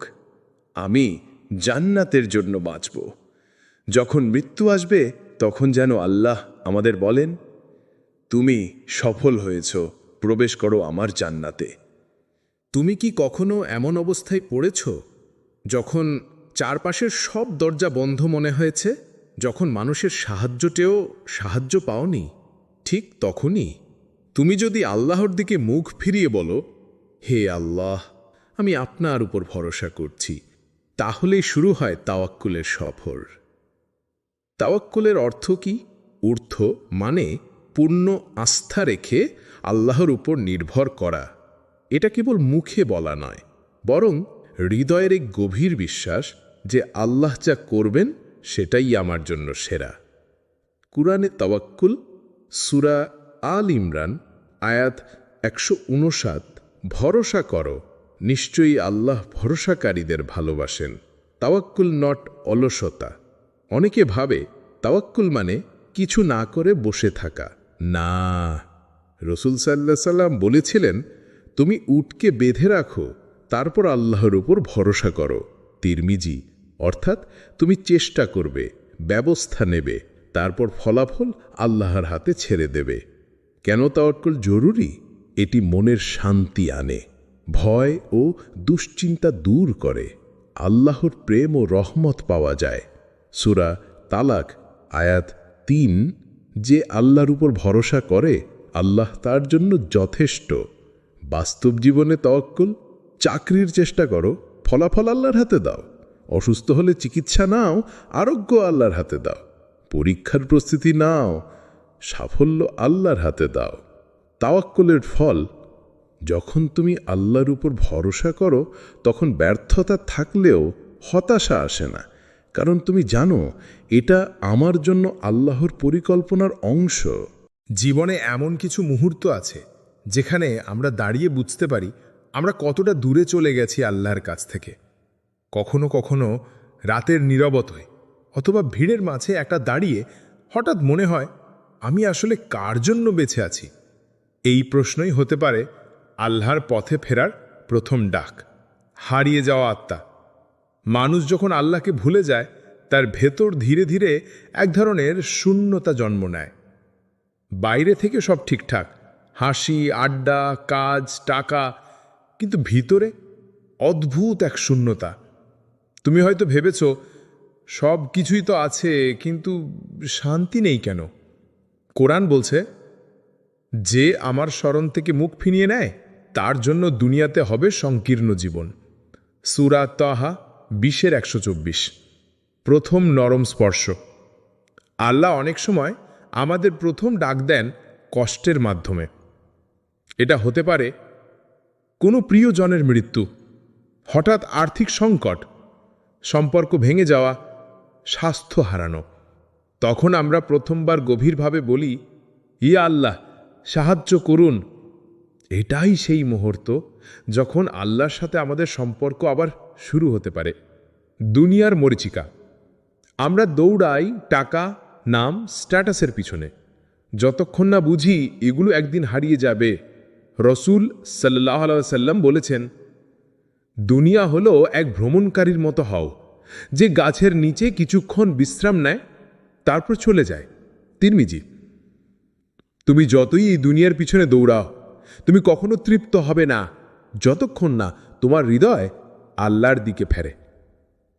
আমি জান্নাতের জন্য বাঁচব। যখন মৃত্যু আসবে তখন যেন আল্লাহ আমাদের বলেন, তুমি সফল হয়েছ, প্রবেশ করো আমার জান্নাতে। তুমি কি কখনো এমন অবস্থায় পড়েছ যখন চারপাশের সব দরজা বন্ধ মনে হয়েছে, যখন মানুষের সাহায্য পাওনি? ঠিক তখনই তুমি যদি আল্লাহর দিকে মুখ ফিরিয়ে বলো, হে আল্লাহ, আমি আপনার উপর ভরসা করছি, তাহলেই শুরু হয় তাওয়াক্কুলের সফর। তাওয়াক্কুলের অর্থ কি? ঊর্ধ্ব মানে পূর্ণ আস্থা রেখে আল্লাহর উপর নির্ভর করা। এটা কেবল মুখে বলা নয়, বরং হৃদয়ের এক গভীর বিশ্বাস যে আল্লাহ যা করবেন সেটাই আমার জন্য সেরা। কুরআনে তাওয়াক্কুল, সূরা আল ইমরান আয়াত ১৫৯। ভরসা করো, নিশ্চয়ই আল্লাহ ভরসাকারীদের ভালোবাসেন। তাওয়াক্কুল নট অলসতা। অনেকে ভাবে তাওয়াক্কুল মানে কিছু না করে বসে থাকা। না, রাসূল সাল্লাল্লাহু আলাইহি সাল্লাম বলেছিলেন, তুমি উটকে বেঁধে রাখো, তারপর আল্লাহর উপর ভরসা করো। তিরমিজি, অর্থাৎ তুমি চেষ্টা করবে, ব্যবস্থা নেবে, তারপর ফলাফল আল্লাহর হাতে ছেড়ে দেবে। কেন তাওয়াক্কুল জরুরি? এটি মনের শান্তি আনে, ভয় ও দুশ্চিন্তা দূর করে, আল্লাহর প্রেম ও রহমত পাওয়া যায়। সূরা তালাক আয়াত ৩, যে আল্লাহর উপর ভরসা করে আল্লাহ তার জন্য যথেষ্ট। বাস্তব জীবনে তাওয়াক্কুল, চাকরির চেষ্টা করো, ফলাফল আল্লাহর হাতে দাও। অসুস্থ হলে চিকিৎসা নাও, আরোগ্য আল্লাহর হাতে দাও। পরীক্ষার প্রস্তুতি নাও, সাফল্য আল্লাহর হাতে দাও। তাওয়াক্কুলের ফল, যখন তুমি আল্লাহর উপর ভরসা করো তখন ব্যর্থতা থাকলেও হতাশা আসে না, কারণ তুমি জানো এটা আমার জন্য আল্লাহর পরিকল্পনার অংশ। জীবনে এমন কিছু মুহূর্ত আছে যেখানে আমরা দাঁড়িয়ে বুঝতে পারি আমরা কতটা দূরে চলে গেছি আল্লাহর কাছ থেকে। কখনো কখনো রাতের নীরবতায় অথবা ভিড়ের মাঝে একটা দাঁড়িয়ে হঠাৎ মনে হয়, আমি আসলে কার জন্য বেঁচে আছি? এই প্রশ্নই হতে পারে আল্লাহর পথে ফেরার প্রথম ডাক। হারিয়ে যাওয়া আত্মা। মানুষ যখন আল্লাহকে ভুলে যায়, তার ভেতর ধীরে ধীরে এক ধরনের শূন্যতা জন্ম নেয়। বাইরে থেকে সব ঠিকঠাক, হাসি, আড্ডা, কাজ, টাকা, কিন্তু ভিতরে অদ্ভুত এক শূন্যতা। তুমি হয়তো ভেবেছ সব কিছুই তো আছে, কিন্তু শান্তি নেই কেন? কোরআন বলছে, যে আমার স্মরণ থেকে মুখ ফিরিয়ে নেয় তার জন্য দুনিয়াতে হবে সংকীর্ণ জীবন। সূরা তাহা ২০-১২। প্রথম নরম স্পর্শ। আল্লাহ অনেক সময় আমাদের প্রথম ডাক দেন কষ্টের মাধ্যমে। এটা হতে পারে কোনো প্রিয়জনের মৃত্যু, হঠাৎ আর্থিক সংকট, সম্পর্ক ভেঙে যাওয়া, স্বাস্থ্য হারানো। তখন আমরা প্রথমবার গভীরভাবে বলি, ইয়া আল্লাহ, সাহায্য করুন। এটাই সেই মুহূর্ত যখন আল্লাহর সাথে আমাদের সম্পর্ক আবার শুরু হতে পারে। দুনিয়ার মরীচিকা। আমরা দৌড়াই টাকা, নাম, স্ট্যাটাসের পিছনে, যতক্ষণ না বুঝি এগুলো একদিন হারিয়ে যাবে। রাসূল সাল্লাল্লাহু আলাইহি ওয়াসাল্লাম বলেছেন, দুনিয়া হলো এক ভ্রমণকারীর মতো হও, যে গাছের নিচে কিছুক্ষণ বিশ্রাম নেয় তারপর চলে যায়। তিরমিজি। তুমি যতই এই দুনিয়ার পিছনে দৌড়াও, তুমি কখনো তৃপ্ত হবে না যতক্ষণ না তোমার হৃদয় আল্লাহর দিকে ফেরে।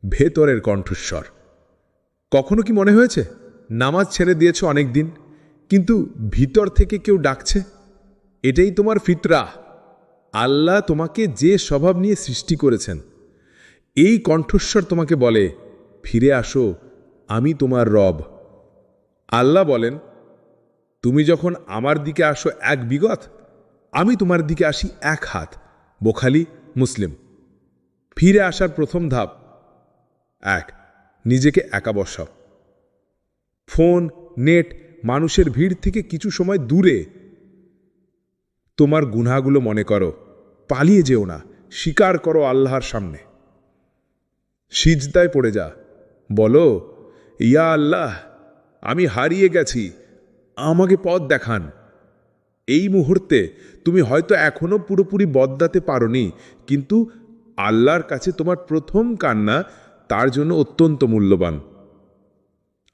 ভেতরের কণ্ঠস্বর। কখনো কি মনে হয়েছে নামাজ ছেড়ে দিয়েছ অনেক দিন, কিন্তু ভিতর থেকে কেউ ডাকছে? এটাই তোমার ফিতরা। আল্লাহ তোমাকে যে স্বভাব নিয়ে সৃষ্টি করেছেন, এই কণ্ঠস্বর তোমাকে বলে, ফিরে আসো, আমি তোমার রব। আল্লাহ বলেন, তুমি যখন আমার দিকে আসো এক বিগত, আমি তোমার দিকে আসি এক হাত। বোখালি, মুসলিম। ফিরে আসার প্রথম ধাপ, এক, নিজেকে একা বসাও। ফোন, নেট, মানুষের ভিড় থেকে কিছু সময় দূরে তোমার গুনাহগুলো মনে করো, পালিয়ে যেও না, স্বীকার করো আল্লাহর সামনে। সিজদায় পড়ে যা, বলো, ইয়া আল্লাহ, আমি হারিয়ে গেছি, আমাকে পথ দেখান। এই মুহূর্তে তুমি হয়তো এখনো পুরোপুরি বদলাতে পারোনি, কিন্তু আল্লাহর কাছে তোমার প্রথম কান্না তার জন্য অত্যন্ত মূল্যবান।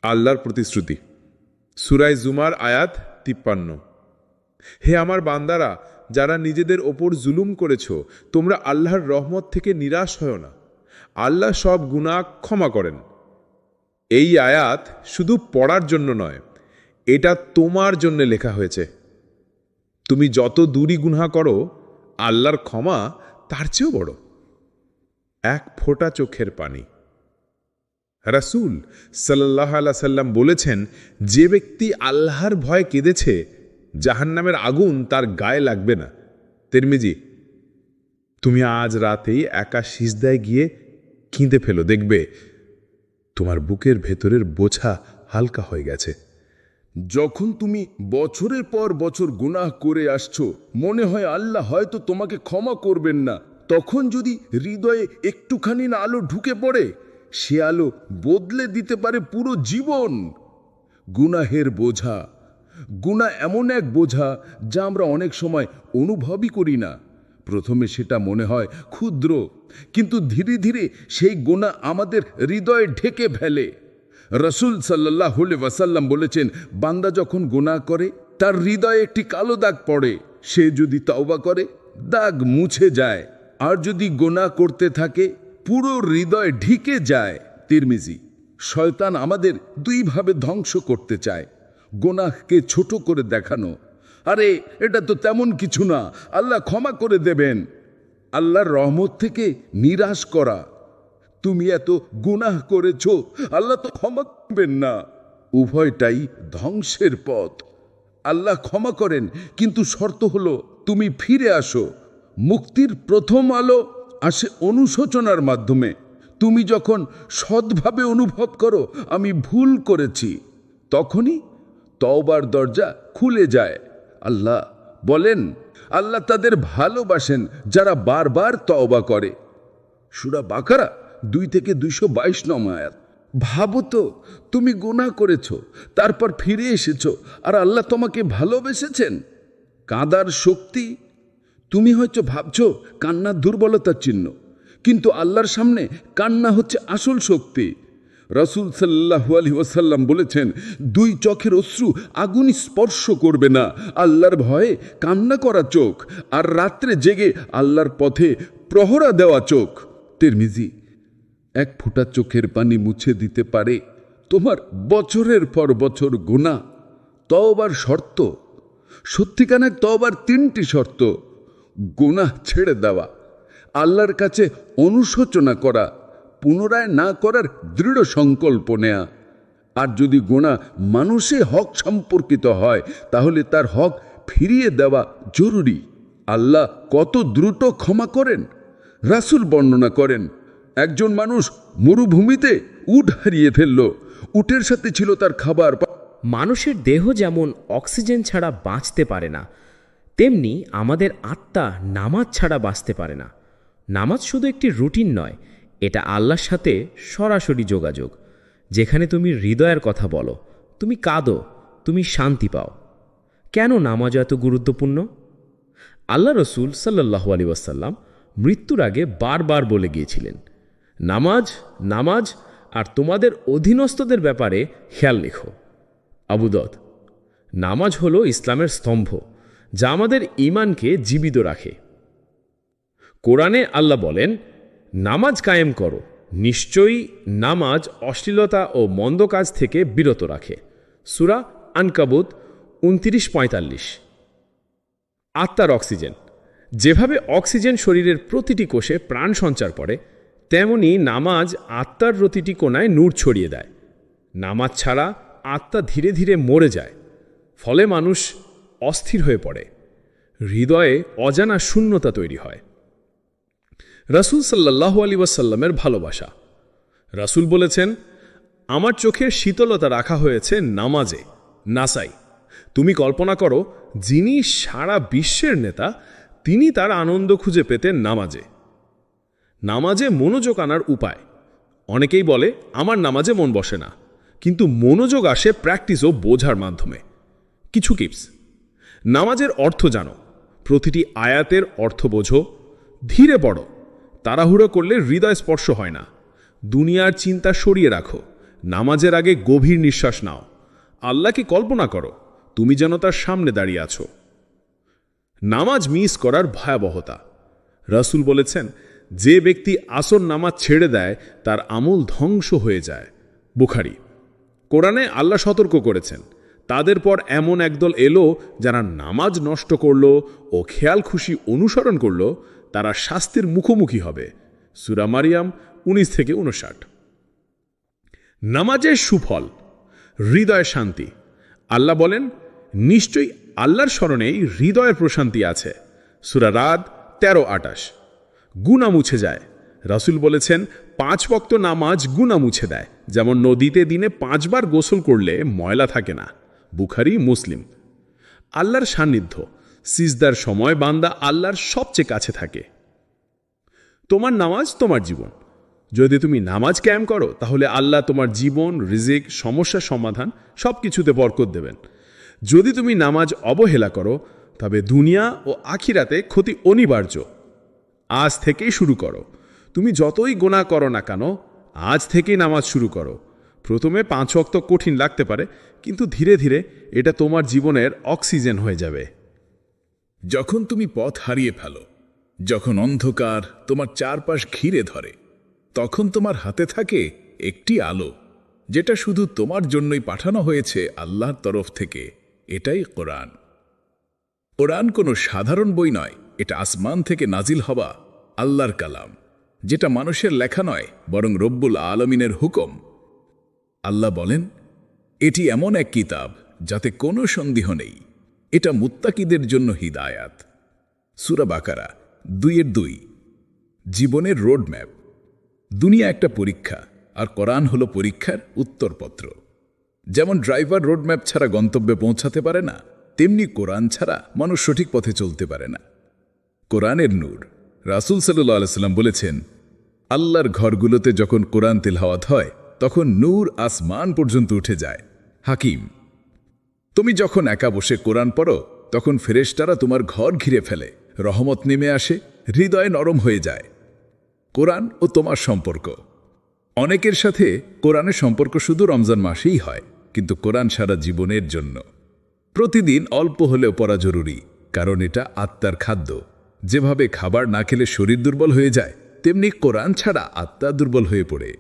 আল্লাহর প্রতিশ্রুতি, সূরা জুমার আয়াত 53। হে আমার বান্দারা, যারা নিজেদের ওপর জুলুম করেছ, তোমরা আল্লাহর রহমত থেকে নিরাশ হও না। আল্লাহ সব গুনাহ ক্ষমা করেন। এই আয়াত শুধু পড়ার জন্য নয়, এটা তোমার জন্য লেখা হয়েছে। তুমি যত দূরই গুনাহ করো, আল্লাহর ক্ষমা তার চেয়েও বড়। এক ফোঁটা চোখের পানি। রাসূল সাল্লাল্লাহু আলাইহি সাল্লাম বলেছেন, যে ব্যক্তি আল্লাহর ভয়ে কেঁদেছে, জাহান্নামের আগুন তার গায়ে লাগবে না। তিরমিজি। তুমি আজ রাতেই একা সিজদায় গিয়ে কেঁদে ফেলো, দেখবে তোমার বুকের ভেতরের বোঝা হালকা হয়ে গেছে। যখন তুমি বছরের পর বছর গুনাহ করে আসছো, মনে হয় আল্লাহ হয়তো তোমাকে ক্ষমা করবেন না, তখন যদি হৃদয়ে একটুখানি না আলো ঢুকে পড়ে, সে আলো বদলে দিতে পারে পুরো জীবন। গুনাহের বোঝা, গুনাহ এমন এক বোঝা যা আমরা অনেক সময় অনুভবই করি না। প্রথমে সেটা মনে হয় ক্ষুদ্র, কিন্তু ধীরে ধীরে সেই গুনাহ আমাদের হৃদয়ে ঢেকে ফেলে। রাসূল সাল্লাল্লাহু আলাইহি ওয়াসাল্লাম বলেছেন, বান্দা যখন গুনাহ করে তার হৃদয়ে একটি কালো দাগ পড়ে। সে যদি তওবা করে, দাগ মুছে যায়, আর যদি গুনাহ করতে থাকে, পুরো হৃদয় ঢেকে যায়। তিরমিজি। শয়তান আমাদের দুইভাবে ধ্বংস করতে চায়। গুনাহকে ছোট করে দেখানো, আরে এটা তো তেমন কিছু না, আল্লাহ ক্ষমা করে দেবেন। আল্লাহর রহমত থেকে নিরাশ করা, তুমি এত গুনাহ করেছো, আল্লাহ তো ক্ষমা করবেন না। উভয়টাই ধ্বংসের পথ। আল্লাহ ক্ষমা করেন, কিন্তু শর্ত হলো তুমি ফিরে আসো। মুক্তির প্রথম আলো আসে অনুশোচনার মাধ্যমে। তুমি যখন সৎভাবে অনুভব করো আমি ভুল করেছি, তখনই তওবার দরজা খুলে যায়। আল্লাহ বলেন, আল্লাহ তাদের ভালোবাসেন যারা বারবার তওবা করে। সূরা বাকারা 2 থেকে 222 নং আয়াত। ভাবো তো, তুমি গুনাহ করেছো, তারপর ফিরে এসেছো, আর আল্লাহ তোমাকে ভালোবেসেছেন। কাঁদার শক্তি, তুমি হয়তো ভাবছো কান্নার দুর্বলতার চিহ্ন, কিন্তু আল্লাহর সামনে কান্না হচ্ছে আসল শক্তি। রাসূল সাল্লাল্লাহু আলাইহি ওয়াসাল্লাম বলেছেন, 2 চোখের অশ্রু আগুন স্পর্শ করবে না। আল্লাহর ভয়ে কান্না করা চোখ, আর রাত্রে জেগে আল্লাহর পথে প্রহরা দেওয়া চোখ। তিরমিজি। 1 ফোঁটা চোখের পানি মুছে দিতে পারে তোমার বছরের পর বছর গুনাহ। তওবার শর্ত, সত্যিকারের তওবার 3টি শর্ত: গুনাহ ছেড়ে দেওয়া, আল্লাহর কাছে অনুশোচনা করা, পুনরায় না করার দৃঢ় সংকল্প নেয়া। আর যদি গুনাহ মানুষের হক সম্পর্কিত হয়, তাহলে তার হক ফিরিয়ে দেওয়া জরুরি। আল্লাহ কত দ্রুত ক্ষমা করেন। রাসূল বর্ণনা করেন, একজন মানুষ মরুভূমিতে উট হারিয়ে ফেলল। উটের সাথে ছিল তার খাবার। মানুষের দেহ যেমন অক্সিজেন ছাড়া বাঁচতে পারে না, তেমনি আমাদের আত্মা নামাজ ছাড়া বাঁচতে পারে না। নামাজ শুধু একটি রুটিন নয়, এটা আল্লাহর সাথে সরাসরি যোগাযোগ। যেখানে তুমি হৃদয়ের কথা বলো, তুমি কাঁদো, তুমি শান্তি পাও। কেন নামাজ এত গুরুত্বপূর্ণ? আল্লাহ রসুল সাল্লাল্লাহু আলাইহি ওয়াসাল্লাম মৃত্যুর আগে বারবার বলে গিয়েছিলেন, নামাজ, নামাজ, আর তোমাদের অধীনস্থদের ব্যাপারে খেয়াল রেখো। আবু দাউদ। নামাজ হলো ইসলামের স্তম্ভ, যা আমাদের ঈমানকে জীবিত রাখে। কোরআনে আল্লাহ বলেন, নামাজ কায়েম করো, নিশ্চয়ই নামাজ অশ্লীলতা ও মন্দ কাজ থেকে বিরত রাখে। সূরা আনকাবুত 29-45। আত্মার অক্সিজেন। যেভাবে অক্সিজেন শরীরের প্রতিটি কোষে প্রাণ সঞ্চার করে, তেমনি নামাজ আত্মার প্রতিটি কোণায় নূর ছড়িয়ে দেয়। নামাজ ছাড়া আত্মা ধীরে ধীরে মরে যায়। ফলে মানুষ অস্থির হয়ে পড়ে, হৃদয়ে অজানা শূন্যতা তৈরি হয়। রাসূল সাল্লাল্লাহু আলাইহি ওয়াসাল্লামের ভালোবাসা। রাসূল বলেছেন, আমার চোখের শীতলতা রাখা হয়েছে নামাজে। নাসাই। তুমি কল্পনা করো, যিনি সারা বিশ্বের নেতা, তিনি তার আনন্দ খুঁজে পেতেন নামাজে। নামাজে মনোযোগ আনার উপায়। অনেকেই বলে আমার নামাজে মন বসে না, কিন্তু মনোযোগ আসে প্র্যাকটিস ও বোঝার মাধ্যমে। কিছু টিপস। নামাজের অর্থ জানো, প্রতিটি আয়াতের অর্থ বোঝো, ধীরে পড়ো, তাড়াহুড়ো করলে হৃদয় স্পর্শ হয় না। দুনিয়ার চিন্তা সরিয়ে রাখো, নামাজের আগে গভীর নিঃশ্বাস নাও, আল্লাহকে কল্পনা করো তুমি যেন তার সামনে দাঁড়িয়ে আছো। নামাজ মিস করার ভয়াবহতা। রাসূল বলেছেন, যে ব্যক্তি আসর নামাজ ছেড়ে দেয় তার আমল ধ্বংস হয়ে যায়। বুখারী। কোরআনে আল্লাহ সতর্ক করেছেন, তাদের পর এমন একদল এলো যারা নামাজ নষ্ট করল ও খেয়াল খুশি অনুসরণ করল, তারা শাস্তির মুখোমুখি হবে। সূরা মারিয়াম 19-59। নামাজের সুফল। হৃদয় শান্তি। আল্লাহ বলেন, নিশ্চয়ই আল্লাহর স্মরণেই হৃদয়ের প্রশান্তি আছে। সূরা রাদ 13-28। গুনাহ মুছে যায়। রাসূল বলেছেন, 5 ওয়াক্ত নামাজ গুনাহ মুছে দেয়, যেমন নদীতে দিনে 5 বার গোসল করলে ময়লা থাকে না। বুখারী, মুসলিম। আল্লাহর সান্নিধ্য। সিজদার সময় বান্দা আল্লাহর সবচেয়ে কাছে থাকে। তোমার নামাজ তোমার জীবন। যদি তুমি নামাজ কায়েম করো, তাহলে আল্লাহ তোমার জীবন, রিজিক, সমস্যার সমাধান সব কিছুতে বরকত দেবেন। যদি তুমি নামাজ অবহেলা করো, তবে দুনিয়া ও আখিরাতে ক্ষতি অনিবার্য। আজ থেকেই শুরু করো। তুমি যতই গুনাহ করো না কেন, আজ থেকেই নামাজ শুরু করো। প্রথমে 5 ওয়াক্ত কঠিন লাগতে পারে, কিন্তু ধীরে ধীরে এটা তোমার জীবনের অক্সিজেন হয়ে যাবে। যখন তুমি পথ হারিয়ে ফেলো, যখন অন্ধকার তোমার চারপাশ ঘিরে ধরে, তখন তোমার হাতে থাকে একটি আলো, যেটা শুধু তোমার জন্যই পাঠানো হয়েছে আল্লাহর তরফ থেকে। এটাই কোরআন। কোরআন কোনো সাধারণ বই নয়, এটা আসমান থেকে নাজিল হওয়া আল্লাহর কালাম, যেটা মানুষের লেখা নয়, বরং রব্বুল আলমিনের হুকুম। আল্লাহ বলেন, এটি এমন এক কিতাব যাতে কোনো সন্দেহ নেই, এটা মুত্তাকিদের জন্য হিদায়াত। সূরা বাকারা 2-2। জীবনের রোডম্যাপ। দুনিয়া একটা পরীক্ষা, আর কোরআন হলো পরীক্ষার উত্তরপত্র। যেমন ড্রাইভার রোডম্যাপ ছাড়া গন্তব্যে পৌঁছাতে পারে না, তেমনি কোরআন ছাড়া মানুষ সঠিক পথে চলতে পারে না। কোরআনের নূর। রাসূল সাল্লাল্লাহু আলাইহি ওয়াসাল্লাম বলেছেন, আল্লাহর ঘরগুলোতে যখন কোরআন তিলাওয়াত হয়, তখন নূর আসমান পর্যন্ত উঠে যায়। হাকিম। তুমি যখন একা বসে কোরআন পড়ো, তখন ফেরেশতারা তোমার ঘর ঘিরে ফেলে, রহমত নেমে আসে, হৃদয় নরম হয়ে যায়। কোরআন ও তোমার সম্পর্ক। অনেকের সাথে কোরআনের সম্পর্ক শুধু রমজান মাসেই হয়, কিন্তু কোরআন সারা জীবনের জন্য। প্রতিদিন অল্প হলেও পড়া জরুরি, কারণ এটা আত্মার খাদ্য। যেভাবে খাবার না খেলে শরীর দুর্বল হয়ে যায়, তেমনি কোরআন ছাড়া আত্মা দুর্বল হয়ে পড়ে।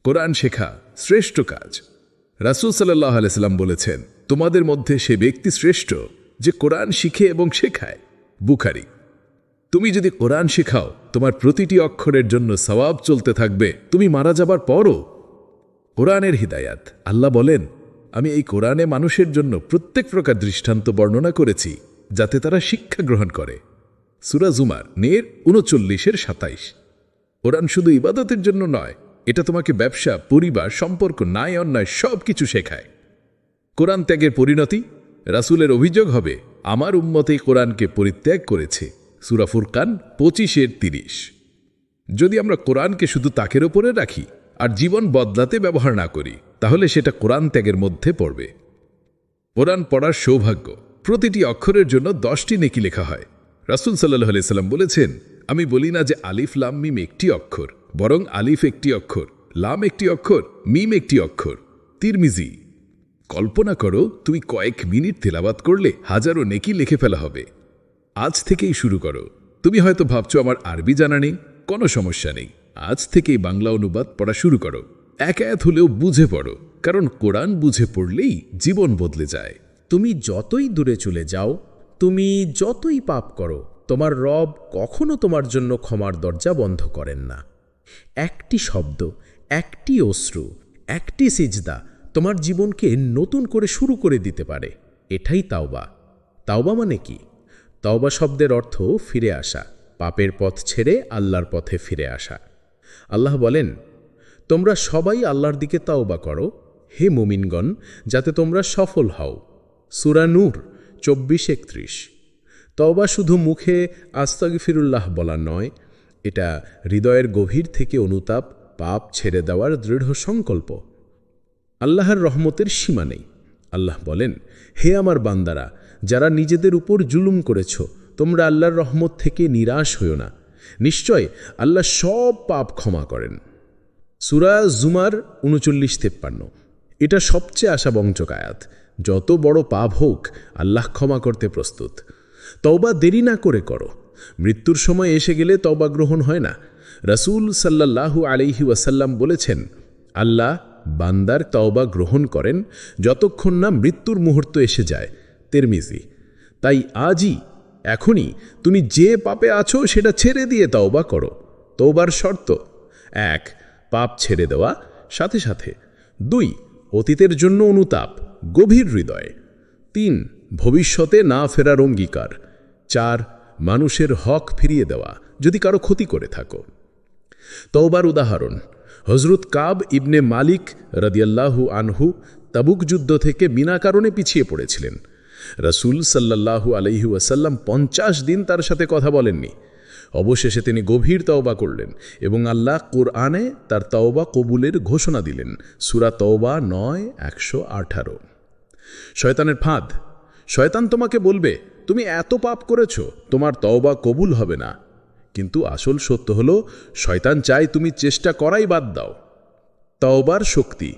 কোরআন শেখা শ্রেষ্ঠ কাজ। রাসূল সাল্লাল্লাহু আলাইহি ওয়াসাল্লাম বলেছেন, তোমাদের মধ্যে সে ব্যক্তি শ্রেষ্ঠ যে কোরআন শিখে এবং শেখায়। বুখারী। তুমি যদি কোরআন শেখাও, তোমার প্রতিটি অক্ষরের জন্য সওয়াব চলতে থাকবে, তুমি মারা যাবার পরও। কোরআনের হিদায়াত। আল্লাহ বলেন, আমি এই কোরআনে মানুষের জন্য প্রত্যেক প্রকার দৃষ্টান্ত বর্ণনা করেছি, যাতে তারা শিক্ষা গ্রহণ করে। সূরা জুমার 39-27। কোরআন শুধু ইবাদতের জন্য নয়, এটা তোমাকে ব্যবসা, পরিবার, সম্পর্ক, ন্যায় অন্যায় সব কিছু শেখায়। কোরআন ত্যাগের পরিণতি। রাসূলের অভিযোগ হবে, আমার উম্মতেই কোরআনকে পরিত্যাগ করেছে। সূরা ফুরকান 25-30। যদি আমরা কোরআনকে শুধু তাকের ওপরে রাখি আর জীবন বদলাতে ব্যবহার না করি, তাহলে সেটা কোরআন ত্যাগের মধ্যে পড়বে। কোরআন পড়ার সৌভাগ্য। প্রতিটি অক্ষরের জন্য 10টি নেকি লেখা হয়। রাসূল সাল্লাল্লাহু আলাইহি ওয়াসাল্লাম বলেছেন, আমি বলি না যে আলিফ লাম মিম একটি অক্ষর, বরং আলিফ একটি অক্ষর, লাম একটি অক্ষর, মিম একটি অক্ষর। তিরমিজি। কল্পনা করো, তুমি কয়েক মিনিট তেলাওয়াত করলে হাজারো নেকি লিখে ফেলা হবে। আজ থেকেই শুরু করো। তুমি হয়তো ভাবছো আমার আরবি জানা নেই, কোনো সমস্যা নেই। আজ থেকেই বাংলা অনুবাদ পড়া শুরু করো। এক আয়াত হলেও বুঝে পড়ো, কারণ কোরআন বুঝে পড়লেই জীবন বদলে যায়। তুমি যতই দূরে চলে যাও, তুমি যতই পাপ করো, তোমার রব কখনো তোমার জন্য ক্ষমার দরজা বন্ধ করেন না। একটি শব্দ, একটি অশ্রু, একটি সিজদা তোমার জীবনকে নতুন করে শুরু করে দিতে পারে। এটাই তাওবা। তাওবা মানে কি? তাওবা শব্দের অর্থ ফিরে আসা, পাপের পথ ছেড়ে আল্লাহর পথে ফিরে আসা। আল্লাহ বলেন, তোমরা সবাই আল্লাহর দিকে তাওবা করো হে মুমিনগণ, যাতে তোমরা সফল হও। সূরা নূর 24-31। তওবা শুধু মুখে আস্তাগফিরুল্লাহ বলা নয়, এটা হৃদয়ের গভীর থেকে অনুতাপ, পাপ ছেড়ে দেওয়ার দৃঢ় সংকল্প। আল্লাহর রহমতের সীমা নেই। আল্লাহ বলেন, হে আমার বান্দারা, যারা নিজেদের উপর জুলুম করেছ, তোমরা আল্লাহর রহমত থেকে নিরাশ হইও না। নিশ্চয় আল্লাহ সব পাপ ক্ষমা করেন। সূরা জুমার 39-53। এটা সবচেয়ে আশাবঞ্চক আয়াত। যত বড় পাপ হোক, আল্লাহ ক্ষমা করতে প্রস্তুত। তওবা দেরি না করে করো। মৃত্যুর সময় এসে গেলে তওবা গ্রহণ হয় না। রাসূল সাল্লাল্লাহু আলাইহি ওয়াসাল্লাম বলেছেন, আল্লাহ বান্দার তওবা গ্রহণ করেন যতক্ষণ না মৃত্যুর মুহূর্ত এসে যায়। তিরমিজি। তাই আজই, এখনই তুমি যে পাপে আছো সেটা ছেড়ে দিয়ে তওবা করো। তওবার শর্ত: 1. পাপ ছেড়ে দেওয়া, সাথে সাথে। 2. অতীতের জন্য অনুতাপ, গভীর হৃদয়ে। 3. ভবিষ্যতে না ফেরার অঙ্গীকার। 4. মানুষের হক ফিরিয়ে দেওয়া যদি কারো ক্ষতি করে থাকো। তওবার উদাহরণ: হযরত কাব ইবনে মালিক রাদিয়াল্লাহু আনহু তাবুক যুদ্ধ থেকে বিনা কারণে পিছিয়ে পড়েছিলেন। রাসূল সাল্লাল্লাহু আলাইহি ওয়াসাল্লাম 50 দিন তার সাথে কথা বলেননি। অবশেষে তিনি গভীর তওবা করলেন এবং আল্লাহ কুরআনে তার তওবা কবুলের ঘোষণা দিলেন। সূরা তওবা 9:118। শয়তানের ফাঁদ: শয়তান তোমাকে বলবে, তুমি এত পাপ করেছ, তোমার তওবা কবুল হবে না। কিন্তু আসল সত্য হলো, শয়তান চায় তুমি চেষ্টা করাই বাদ দাও। তওবার শক্তি: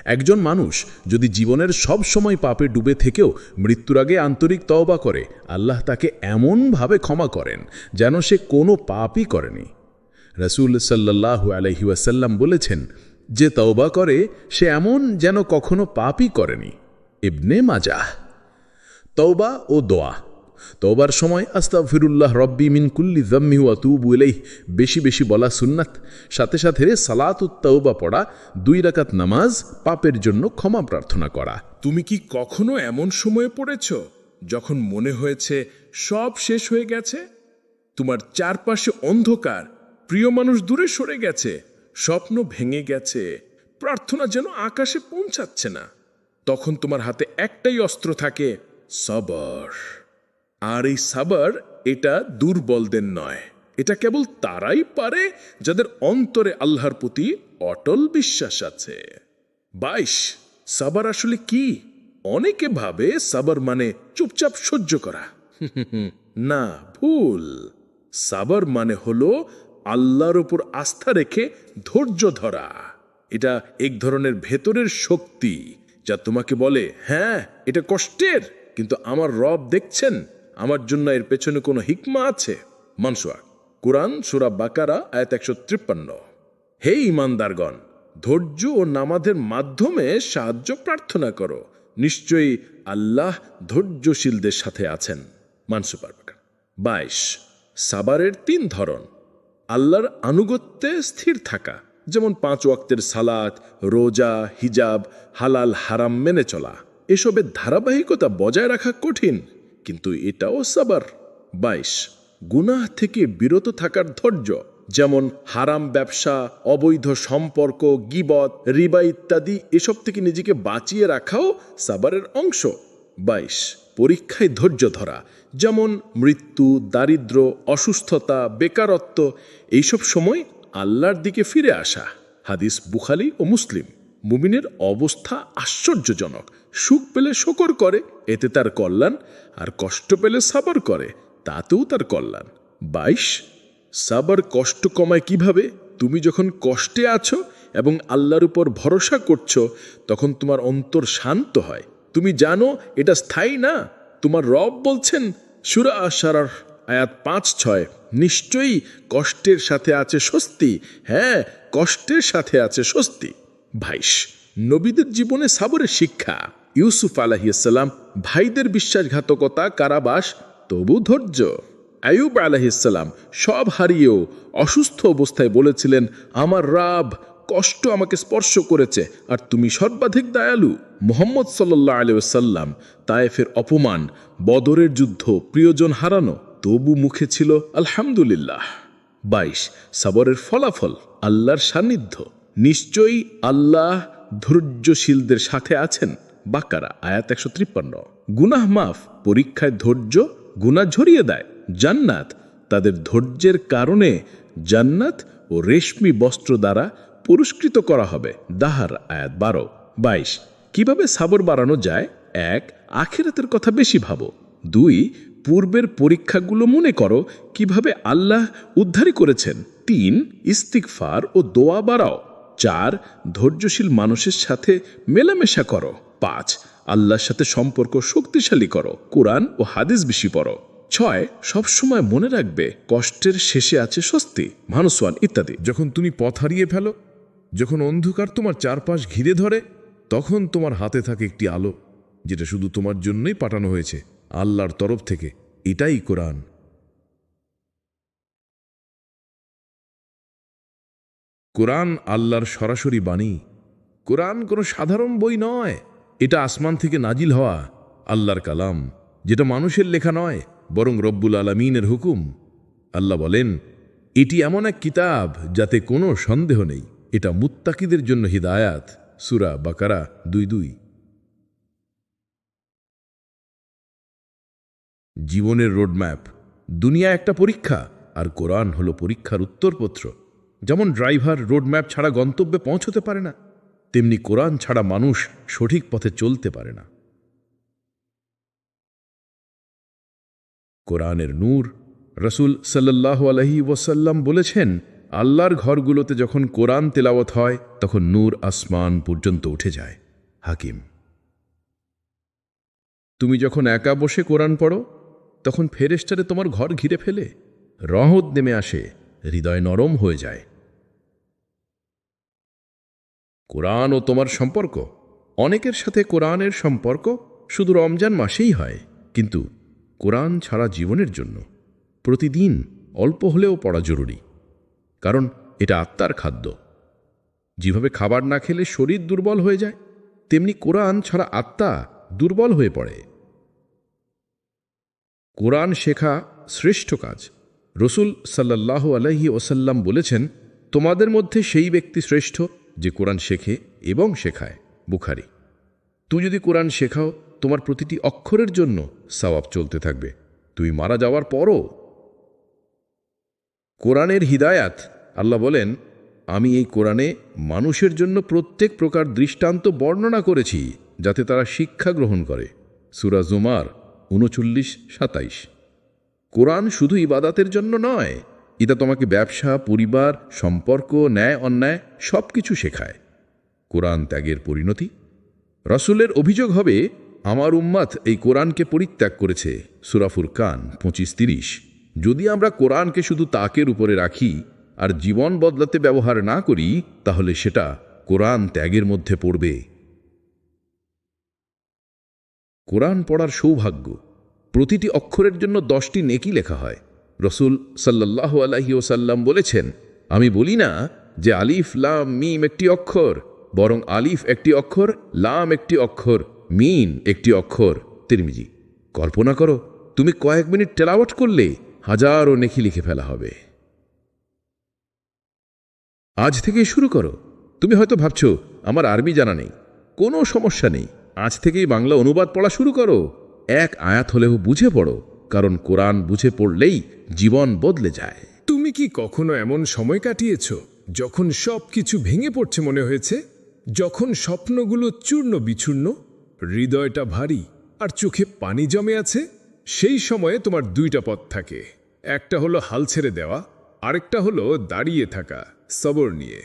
একজন মানুষ যদি জীবনের সব সময় পাপে ডুবে থেকেও মৃত্যুর আগে আন্তরিক তওবা করে, আল্লাহ তাকে এমনভাবে ক্ষমা করেন যেন সে কোনো পাপই করেনি। রাসূল সাল্লাল্লাহু আলাইহি ওয়াসাল্লাম বলেছেন, যে তওবা করে সে এমন যেন কখনো পাপই করেনি। ইবনে মাজাহ। তওবা ও দোয়া: তওবার সময় আস্তাগফিরুল্লাহ রব্বি মিন কুল্লি যাম্মি ওয়া আতুবু ইলাইহি বেশি বেশি বলা সুন্নাত। সাথে সাথে সালাতুত তাওবা পড়া, 2 রাকাত নামাজ, পাপের জন্য ক্ষমা প্রার্থনা করা। তুমি কি কখনো এমন সময়ে পড়েছ যখন মনে হয়েছে সব শেষ হয়ে গেছে? তোমার চারপাশে অন্ধকার, প্রিয় মানুষ দূরে সরে গেছে, স্বপ্ন ভেঙে গেছে, প্রার্থনা যেন আকাশে পৌঁছাচ্ছে না। তখন তোমার হাতে একটাই অস্ত্র থাকে, সবর। আর এই সাবর, এটা দুর্বলদের নয়, এটা কেবল তারাই পারে যাদের অন্তরে আল্লাহর প্রতি অটল বিশ্বাস আছে। 22 সাবর আসলে কি? অনেকে ভাবে সাবর মানে চুপচাপ সহ্য করা। না, ভুল। সাবর মানে হলো আল্লাহর উপর আস্থা রেখে ধৈর্য ধরা। এটা এক ধরনের ভেতরের শক্তি যা তোমাকে বলে, হ্যাঁ এটা কষ্টের, কিন্তু আমার রব দেখছেন, আমার জন্য এর পেছনে কোনো হিকমা আছে। মানসুয়া, কুরআন সূরা বাকারা আয়াত 153। হে ঈমানদারগণ, ধৈর্য ও নামাজের মাধ্যমে সাহায্য প্রার্থনা করো, নিশ্চয়ই আল্লাহ ধৈর্যশীলদের সাথে আছেন। মানসুয়া 22। সাবারের 3 ধরন: আল্লাহর আনুগত্যে স্থির থাকা, যেমন 5 ওয়াক্তের সালাত, রোজা, হিজাব, হালাল হারাম মেনে চলা। এসবের ধারাবাহিকতা বজায় রাখা কঠিন, কিন্তু এটাও সাবর। 22 গুনাহ থেকে বিরত থাকার ধৈর্য, যেমন হারাম ব্যবসা, অবৈধ সম্পর্ক, গীবত, রিবা ইত্যাদি, এসব থেকে নিজেকে বাঁচিয়ে রাখাও সাবরের অংশ। 22 পরীক্ষায় ধৈর্য ধরা, যেমন মৃত্যু, দারিদ্র, অসুস্থতা, বেকারত্ব, এইসব সময় আল্লাহর দিকে ফিরে আসা। হাদিস বুখারী ও মুসলিম। মুমিনের অবস্থা আশ্চর্যজনক। সুখ পেলে শকর করে, এতে তার কল্যাণ, আর কষ্ট পেলে সাবর করে, তাতেও তার কল্যাণ। 22 সাবর কষ্ট কমায় কিভাবে? তুমি যখন কষ্টে আছো এবং আল্লাহর উপর ভরসা করছো, তখন তোমার অন্তর শান্ত হয়। তুমি জানো এটা স্থায়ী না। তোমার রব বলছেন সূরা আশ-শারহ আয়াত 5-6, নিশ্চয়ই কষ্টের সাথে আছে স্বস্তি। হ্যাঁ, কষ্টের সাথে আছে স্বস্তি। 22 নবীদের জীবনে সাবরের শিক্ষা। ইউসুফ আলাইহিস সালাম, ভাইদের বিশ্বাসঘাতকতা, কারাবাস, তবু ধৈর্য। আইয়ুব আলাইহিস সালাম সব হারিয়েও অসুস্থ অবস্থায় বলেছিলেন, আমার রব কষ্ট আমাকে স্পর্শ করেছে আর তুমি সর্বাধিক দয়ালু। মুহাম্মদ সাল্লাল্লাহু আলাইহি ওয়াসাল্লাম তায়েফের অপমান, বদরের যুদ্ধ, প্রিয়জন হারানো, তবু মুখে ছিল আলহামদুলিল্লাহ। 22 সাবরের ফলাফল আল্লাহর সান্নিধ্য। নিশ্চয়ই আল্লাহ ধৈর্যশীলদের সাথে আছেন। বাকারা আয়াত 153। গুনাহ মাফ, পরীক্ষায় ধৈর্য গুনাহ ঝরিয়ে দেয়। জান্নাত তাদের ধৈর্যের কারণে জান্নাত ও রেশমি বস্ত্র দ্বারা পুরস্কৃত করা হবে। দাহার আয়াত 12। 22 কিভাবে সাবর বাড়ানো যায়? 1 আখিরাতের কথা বেশি ভাবো। 2 পূর্বের পরীক্ষাগুলো মনে করো, কিভাবে আল্লাহ উদ্ধারী করেছেন। 3 ইস্তিগফার ও দোয়া বাড়াও। 4 ধৈর্যশীল মানুষের সাথে মেলামেশা করো। 5 আল্লাহর সাথে সম্পর্ক শক্তিশালী করো। কোরআন ও হাদিস বেশি পড়ো। 6 সবসময় মনে রাখবে কষ্টের শেষে আছে স্বস্তি। মানুষওয়ান ইত্যাদি। যখন তুমি পথ হারিয়ে ফেলো, যখন অন্ধকার তোমার চারপাশ ঘিরে ধরে, তখন তোমার হাতে থাকে একটি আলো, যেটা শুধু তোমার জন্যই পাঠানো হয়েছে আল্লাহর তরফ থেকে। এটাই কোরআন। কোরআন আল্লাহর সরাসরি বাণী। কোরআন কোনো সাধারণ বই নয়, এটা আসমান থেকে নাজিল হওয়া আল্লাহর কালাম, যেটা মানুষের লেখা নয়, বরং রব্বুল আলামিনের হুকুম। আল্লাহ বলেন, এটি এমন এক কিতাব যাতে কোনো সন্দেহ নেই, এটা মুত্তাকিদের জন্য হিদায়াত। সূরা বাকারা 2:2। জীবনের রোডম্যাপ। দুনিয়া একটা পরীক্ষা, আর কোরআন হলো পরীক্ষার উত্তরপত্র। যেমন ড্রাইভার রোডম্যাপ ছাড়া গন্তব্যে পৌঁছতে পারে না, তেমনি কোরআন ছাড়া মানুষ সঠিক পথে চলতে পারে না। কোরআনের নূর। রাসূল সাল্লাল্লাহু আলাইহি ওয়াসাল্লাম বলেছেন, আল্লাহর ঘরগুলোতে যখন কোরআন তেলাওয়াত হয় তখন নূর আসমান পর্যন্ত উঠে যায়। হাকিম। তুমি যখন একা বসে কোরআন পড়ো, তখন ফেরেশতারে তোমার ঘর ঘিরে ফেলে, রহমত নেমে আসে, হৃদয় নরম হয়ে যায়। কোরআন ও তোমার সম্পর্ক। অনেকের সাথে কোরআনের সম্পর্ক শুধু রমজান মাসেই হয়, কিন্তু কোরআন ছাড়া জীবনের জন্য প্রতিদিন অল্প হলেও পড়া জরুরি, কারণ এটা আত্মার খাদ্য। যেভাবে খাবার না খেলে শরীর দুর্বল হয়ে যায়, তেমনি কোরআন ছাড়া আত্মা দুর্বল হয়ে পড়ে। কোরআন শেখা শ্রেষ্ঠ কাজ। রসুল সাল্লাল্লাহু আলাইহি ওয়াসাল্লাম বলেছেন, তোমাদের মধ্যে সেই ব্যক্তি শ্রেষ্ঠ যে কোরআন শেখে এবং শেখায়। বুখারী। তুই যদি কোরআন শেখাও, তোমার প্রতিটি অক্ষরের জন্য সওয়াব চলতে থাকবে, তুমি মারা যাওয়ার পরও। কোরআনের হিদায়াত। আল্লাহ বলেন, আমি এই কোরআনে মানুষের জন্য প্রত্যেক প্রকার দৃষ্টান্ত বর্ণনা করেছি, যাতে তারা শিক্ষা গ্রহণ করে। সূরা জুমার 39-27। কোরআন শুধু ইবাদাতের জন্য নয়, এটা তোমাকে ব্যবসা, পরিবার, সম্পর্ক, ন্যায় অন্যায় সব কিছু শেখায়। কোরআন ত্যাগের পরিণতি। রাসূলের অভিযোগ হবে, আমার উম্মাত এই কোরআনকে পরিত্যাগ করেছে। সূরা ফুরকান 25-30। যদি আমরা কোরআনকে শুধু তাকের উপরে রাখি আর জীবন বদলাতে ব্যবহার না করি, তাহলে সেটা কোরআন ত্যাগের মধ্যে পড়বে। কোরআন পড়ার সৌভাগ্য। প্রতিটি অক্ষরের জন্য 10টি নেকি লেখা হয়। রসুল সাল্লাল্লাহু আলাইহি ওয়াসাল্লাম বলেছেন, আমি বলি না যে আলিফ লাম মিম একটি অক্ষর, বরং আলিফ একটি অক্ষর, লাম একটি অক্ষর, মিন একটি অক্ষর। তিরমিজি। কল্পনা করো, তুমি কয়েক মিনিট তেলাওয়াত করলে হাজারো নেকি লিখে ফেলা হবে। আজ থেকে শুরু করো। তুমি হয়তো ভাবছো, আমার আরবি জানা নেই। কোনো সমস্যা নেই, আজ থেকেই বাংলা অনুবাদ পড়া শুরু করো। এক আয়াত হলেও বুঝে পড়ো, কারণ কোরআন বুঝে পড়লেই জীবন বদলে যায়। তুমি কি কখনো এমন সময় কাটিয়েছ যখন সব কিছু ভেঙে পড়ছে মনে হয়েছে? যখন স্বপ্নগুলো চূর্ণ বিচূর্ণ, হৃদয়টা ভারী আর চোখে পানি জমে আছে? সেই সময়ে তোমার 2টা পথ থাকে। একটা হলো হাল ছেড়ে দেওয়া, আরেকটা হলো দাঁড়িয়ে থাকা সবর নিয়ে।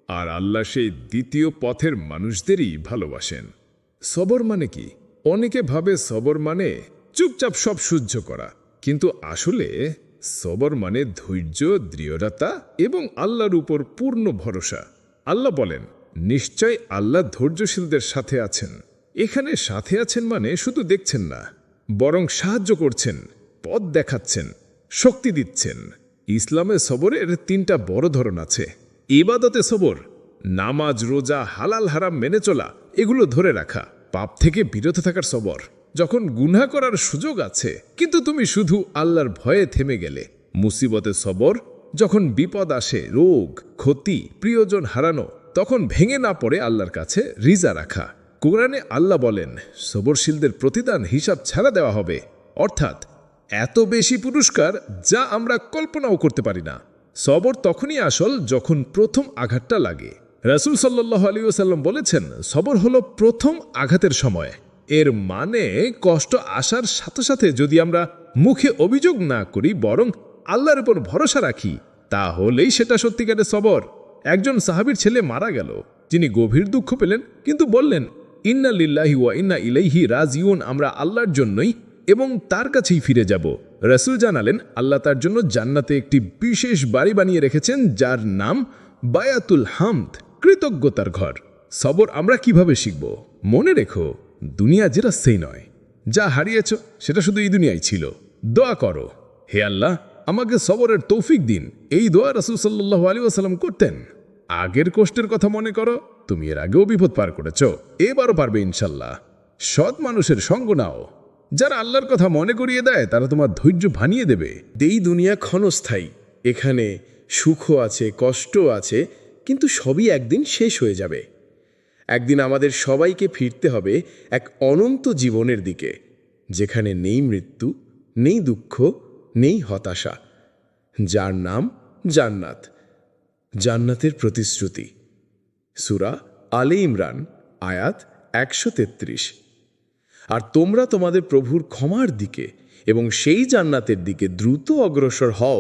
আর আল্লাহ সেই দ্বিতীয় পথের মানুষদেরই ভালোবাসেন। সবর মানে কি? অনেকে ভাবে সবর মানে চুপচাপ সব সহ্য করা, কিন্তু আসলে সবর মানে ধৈর্য, দৃঢ়তা এবং আল্লাহর উপর পূর্ণ ভরসা। আল্লাহ বলেন, নিশ্চয় আল্লাহ ধৈর্যশীলদের সাথে আছেন। এখানে সাথে আছেন মানে শুধু দেখছেন না, বরং সাহায্য করছেন, পথ দেখাচ্ছেন, শক্তি দিচ্ছেন। ইসলামে সবরের 3টা বড় ধরন আছে। ইবাদতে সবর, নামাজ, রোজা, হালাল হারাম মেনে চলা, এগুলো ধরে রাখা। পাপ থেকে বিরত থাকার সবর, যখন গুনাহ করার সুযোগ আছে কিন্তু তুমি শুধু আল্লাহর ভয়ে থেমে গেলে। মুসিবতে সবর, যখন বিপদ আসে, রোগ, ক্ষতি, প্রিয়জন হারানো, তখন ভেঙে না পড়ে আল্লাহর কাছে রিজা রাখা। কোরআনে আল্লাহ বলেন, সবরশীলদের প্রতিদান হিসাব ছাড়া দেওয়া হবে, অর্থাৎ এত বেশি পুরস্কার যা আমরা কল্পনাও করতে পারি না। সবর তখনই আসল যখন প্রথম আঘাতটা লাগে। রাসূল সাল্লাল্লাহু আলাইহি ওয়াসাল্লাম বলেছেন, সবর হলো প্রথম আঘাতের সময়। এর মানে কষ্ট আসার সাথে সাথে যদি আমরা মুখে অভিযোগ না করি, বরং আল্লাহর উপর ভরসা রাখি, তাহলেই সেটা সত্যিকারের সবর। একজন সাহাবীর ছেলে মারা গেল, যিনি গভীর দুঃখ পেলেন কিন্তু বললেন, ইন্না লিল্লাহি ওয়া ইন্না ইলাইহি রাজিউন, আমরা আল্লাহর জন্যই এবং তার কাছেই ফিরে যাব। রাসূল জানালেন, আল্লাহ তার জন্য জান্নাতে একটি বিশেষ বাড়ি বানিয়ে রেখেছেন, যার নাম বায়াতুল হামদ, কৃতজ্ঞতার ঘর। সবর আমরা কিভাবে শিখব? মনে রেখো, দুনিয়া যেটা সেই নয়। যা হারিয়েছ সেটা শুধু এই দুনিয়ায় ছিল। দোয়া করো, হে আল্লাহ আমাকে সবরের তৌফিক দিন। এই দোয়া রাসূল সাল্লাল্লাহু আলাইহি ওয়াসাল্লাম করতেন। আগের কষ্টের কথা মনে করো, তুমি এর আগেও বিপদ পার করেছ, এবারও পারবে ইনশাল্লাহ। সৎ মানুষের সঙ্গ নাও, যারা আল্লাহর কথা মনে করিয়ে দেয় তারা তোমার ধৈর্য ভানিয়ে দেবে। এই দুনিয়া ক্ষণস্থায়ী, এখানে সুখও আছে, কষ্টও আছে, কিন্তু সবই একদিন শেষ হয়ে যাবে। একদিন আমাদের সবাইকে ফিরতে হবে এক অনন্ত জীবনের দিকে, যেখানে নেই মৃত্যু, নেই দুঃখ, নেই হতাশা, যার নাম জান্নাত, জান্নাতের প্রতিশ্রুতি। সূরা আলে ইমরান, আয়াত 133। আর তোমরা তোমাদের প্রভুর ক্ষমার দিকে এবং সেই জান্নাতের দিকে দ্রুত অগ্রসর হও,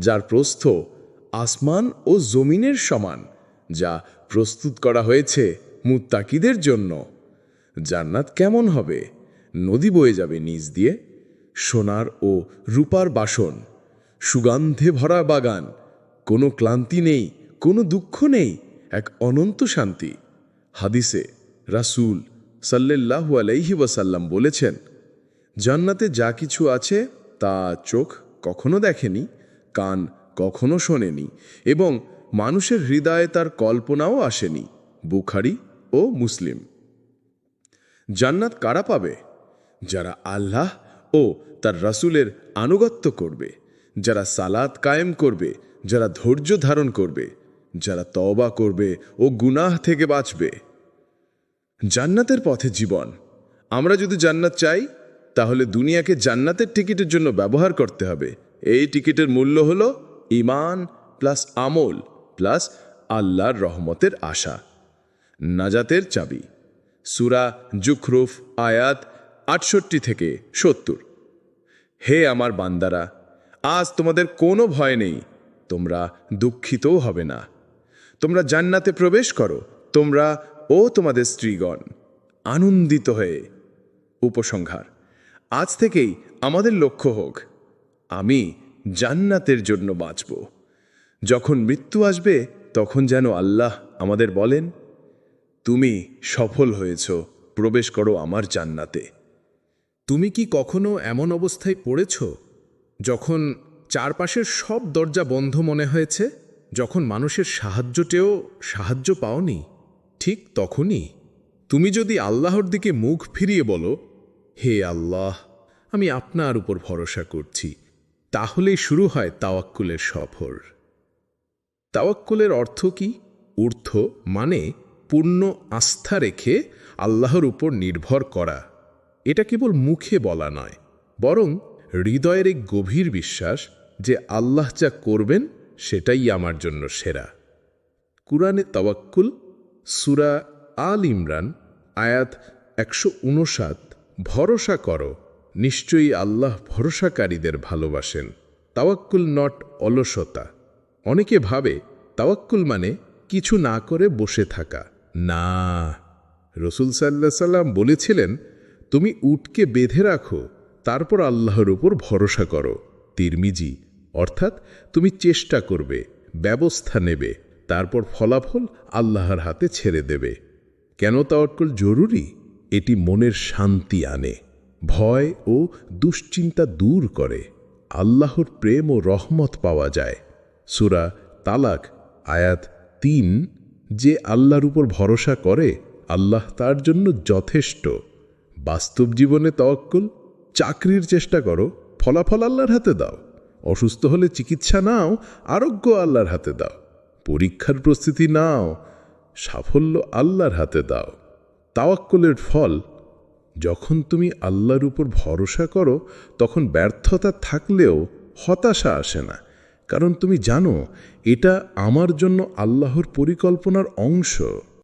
যার প্রস্থ আসমান ও জমিনের সমান, যা প্রস্তুত করা হয়েছে মুত্তাকিদের জন্য। জান্নাত কেমন হবে? নদী বয়ে যাবে নিচ দিয়ে, সোনার ও রূপার বাসন, সুগন্ধে ভরা বাগান, কোনো ক্লান্তি নেই, কোনো দুঃখ নেই, এক অনন্ত শান্তি। হাদিসে রাসূল সাল্লাল্লাহু আলাইহি ওয়াসাল্লাম বলেছেন, জান্নাতে যা কিছু আছে তা চোখ কখনো দেখেনি, কান কখনো শোনেনি এবং মানুষের হৃদয়ে তার কল্পনাও আসেনি। বুখারী ও মুসলিম। জান্নাত কারা পাবে? যারা আল্লাহ ও তার রাসূলের আনুগত্য করবে, যারা সালাত কায়েম করবে, যারা ধৈর্য ধারণ করবে, যারা তওবা করবে ও গুনাহ থেকে বাঁচবে। জান্নাতের পথে জীবন। আমরা যদি জান্নাত চাই, তাহলে দুনিয়াকে জান্নাতের টিকিটের জন্য ব্যবহার করতে হবে। এই টিকিটের মূল্য হলো ঈমান প্লাস আমল প্লাস আল্লাহর রহমতের আশা। নাজাতের চাবি। সূরা জুখরুফ, আয়াত 68 থেকে 70। হে আমার বান্দারা, আজ তোমাদের কোনো ভয় নেই, তোমরা দুঃখিতও হবে না। তোমরা জান্নাতে প্রবেশ করো, তোমরা ও তোমাদের স্ত্রীগণ আনন্দিত হয়ে। উপসংহার: আজ থেকেই আমাদের লক্ষ্য হোক, আমি জান্নাতের জন্য বাঁচব। যখন মৃত্যু আসবে, তখন যেন আল্লাহ আমাদের বলেন, তুমি সফল হয়েছ, প্রবেশ করো আমার জান্নাতে। তুমি কি কখনো এমন অবস্থায় পড়েছ যখন চারপাশের সব দরজা বন্ধ মনে হয়েছে, যখন মানুষের সাহায্য পাওনি? ঠিক তখনই তুমি যদি আল্লাহর দিকে মুখ ফিরিয়ে বলো, হে আল্লাহ, আমি আপনার উপর ভরসা করছি, তাহলেই শুরু হয় তাওয়াক্কুলের সফর। তাওয়াক্কুলের অর্থ কি? ঊর্ধ্ব মানে পূর্ণ আস্থা রেখে আল্লাহর উপর নির্ভর করা। এটা কেবল মুখে বলা নয়, বরং হৃদয়ের এক গভীর বিশ্বাস যে আল্লাহ যা করবেন সেটাই আমার জন্য সেরা। কুরআনে তাওয়াক্কুল, সূরা আল ইমরান, আয়াত 159। ভরসা করো, নিশ্চয়ই আল্লাহ ভরসাকারীদের ভালোবাসেন। তাওয়াক্কুল নট অলসতা। অনেকে ভাবে তাওয়াক্কুল মানে কিছু না করে বসে থাকা। না, রাসূল সাল্লাল্লাহু আলাইহি সাল্লাম বলেছিলেন, তুমি উটকে বেঁধে রাখো, তারপর আল্লাহর উপর ভরসা করো। তিরমিজি। অর্থাৎ তুমি চেষ্টা করবে, ব্যবস্থা নেবে, তারপর ফলাফল আল্লাহর হাতে ছেড়ে দেবে। কেন তাওয়াক্কুল জরুরি? এটি মনের শান্তি আনে, ভয় ও দুশ্চিন্তা দূর করে, আল্লাহর প্রেম ও রহমত পাওয়া যায়। সূরা তালাক, আয়াত 3। যে আল্লাহর উপর ভরসা করে আল্লাহ তার জন্য যথেষ্ট। বাস্তব জীবনে তাওয়াক্কুল। চাকরির চেষ্টা করো, ফলাফল আল্লাহর হাতে দাও। অসুস্থ হলে চিকিৎসা নাও, আরোগ্য আল্লাহর হাতে দাও। পরীক্ষার প্রস্তুতি নাও, সাফল্য আল্লাহর হাতে দাও। তাওয়াক্কুলের ফল, যখন তুমি আল্লাহর উপর ভরসা করো তখন ব্যর্থতা থাকলেও হতাশা আসে না, কারণ তুমি জানো এটা আমার জন্য আল্লাহর পরিকল্পনার অংশ।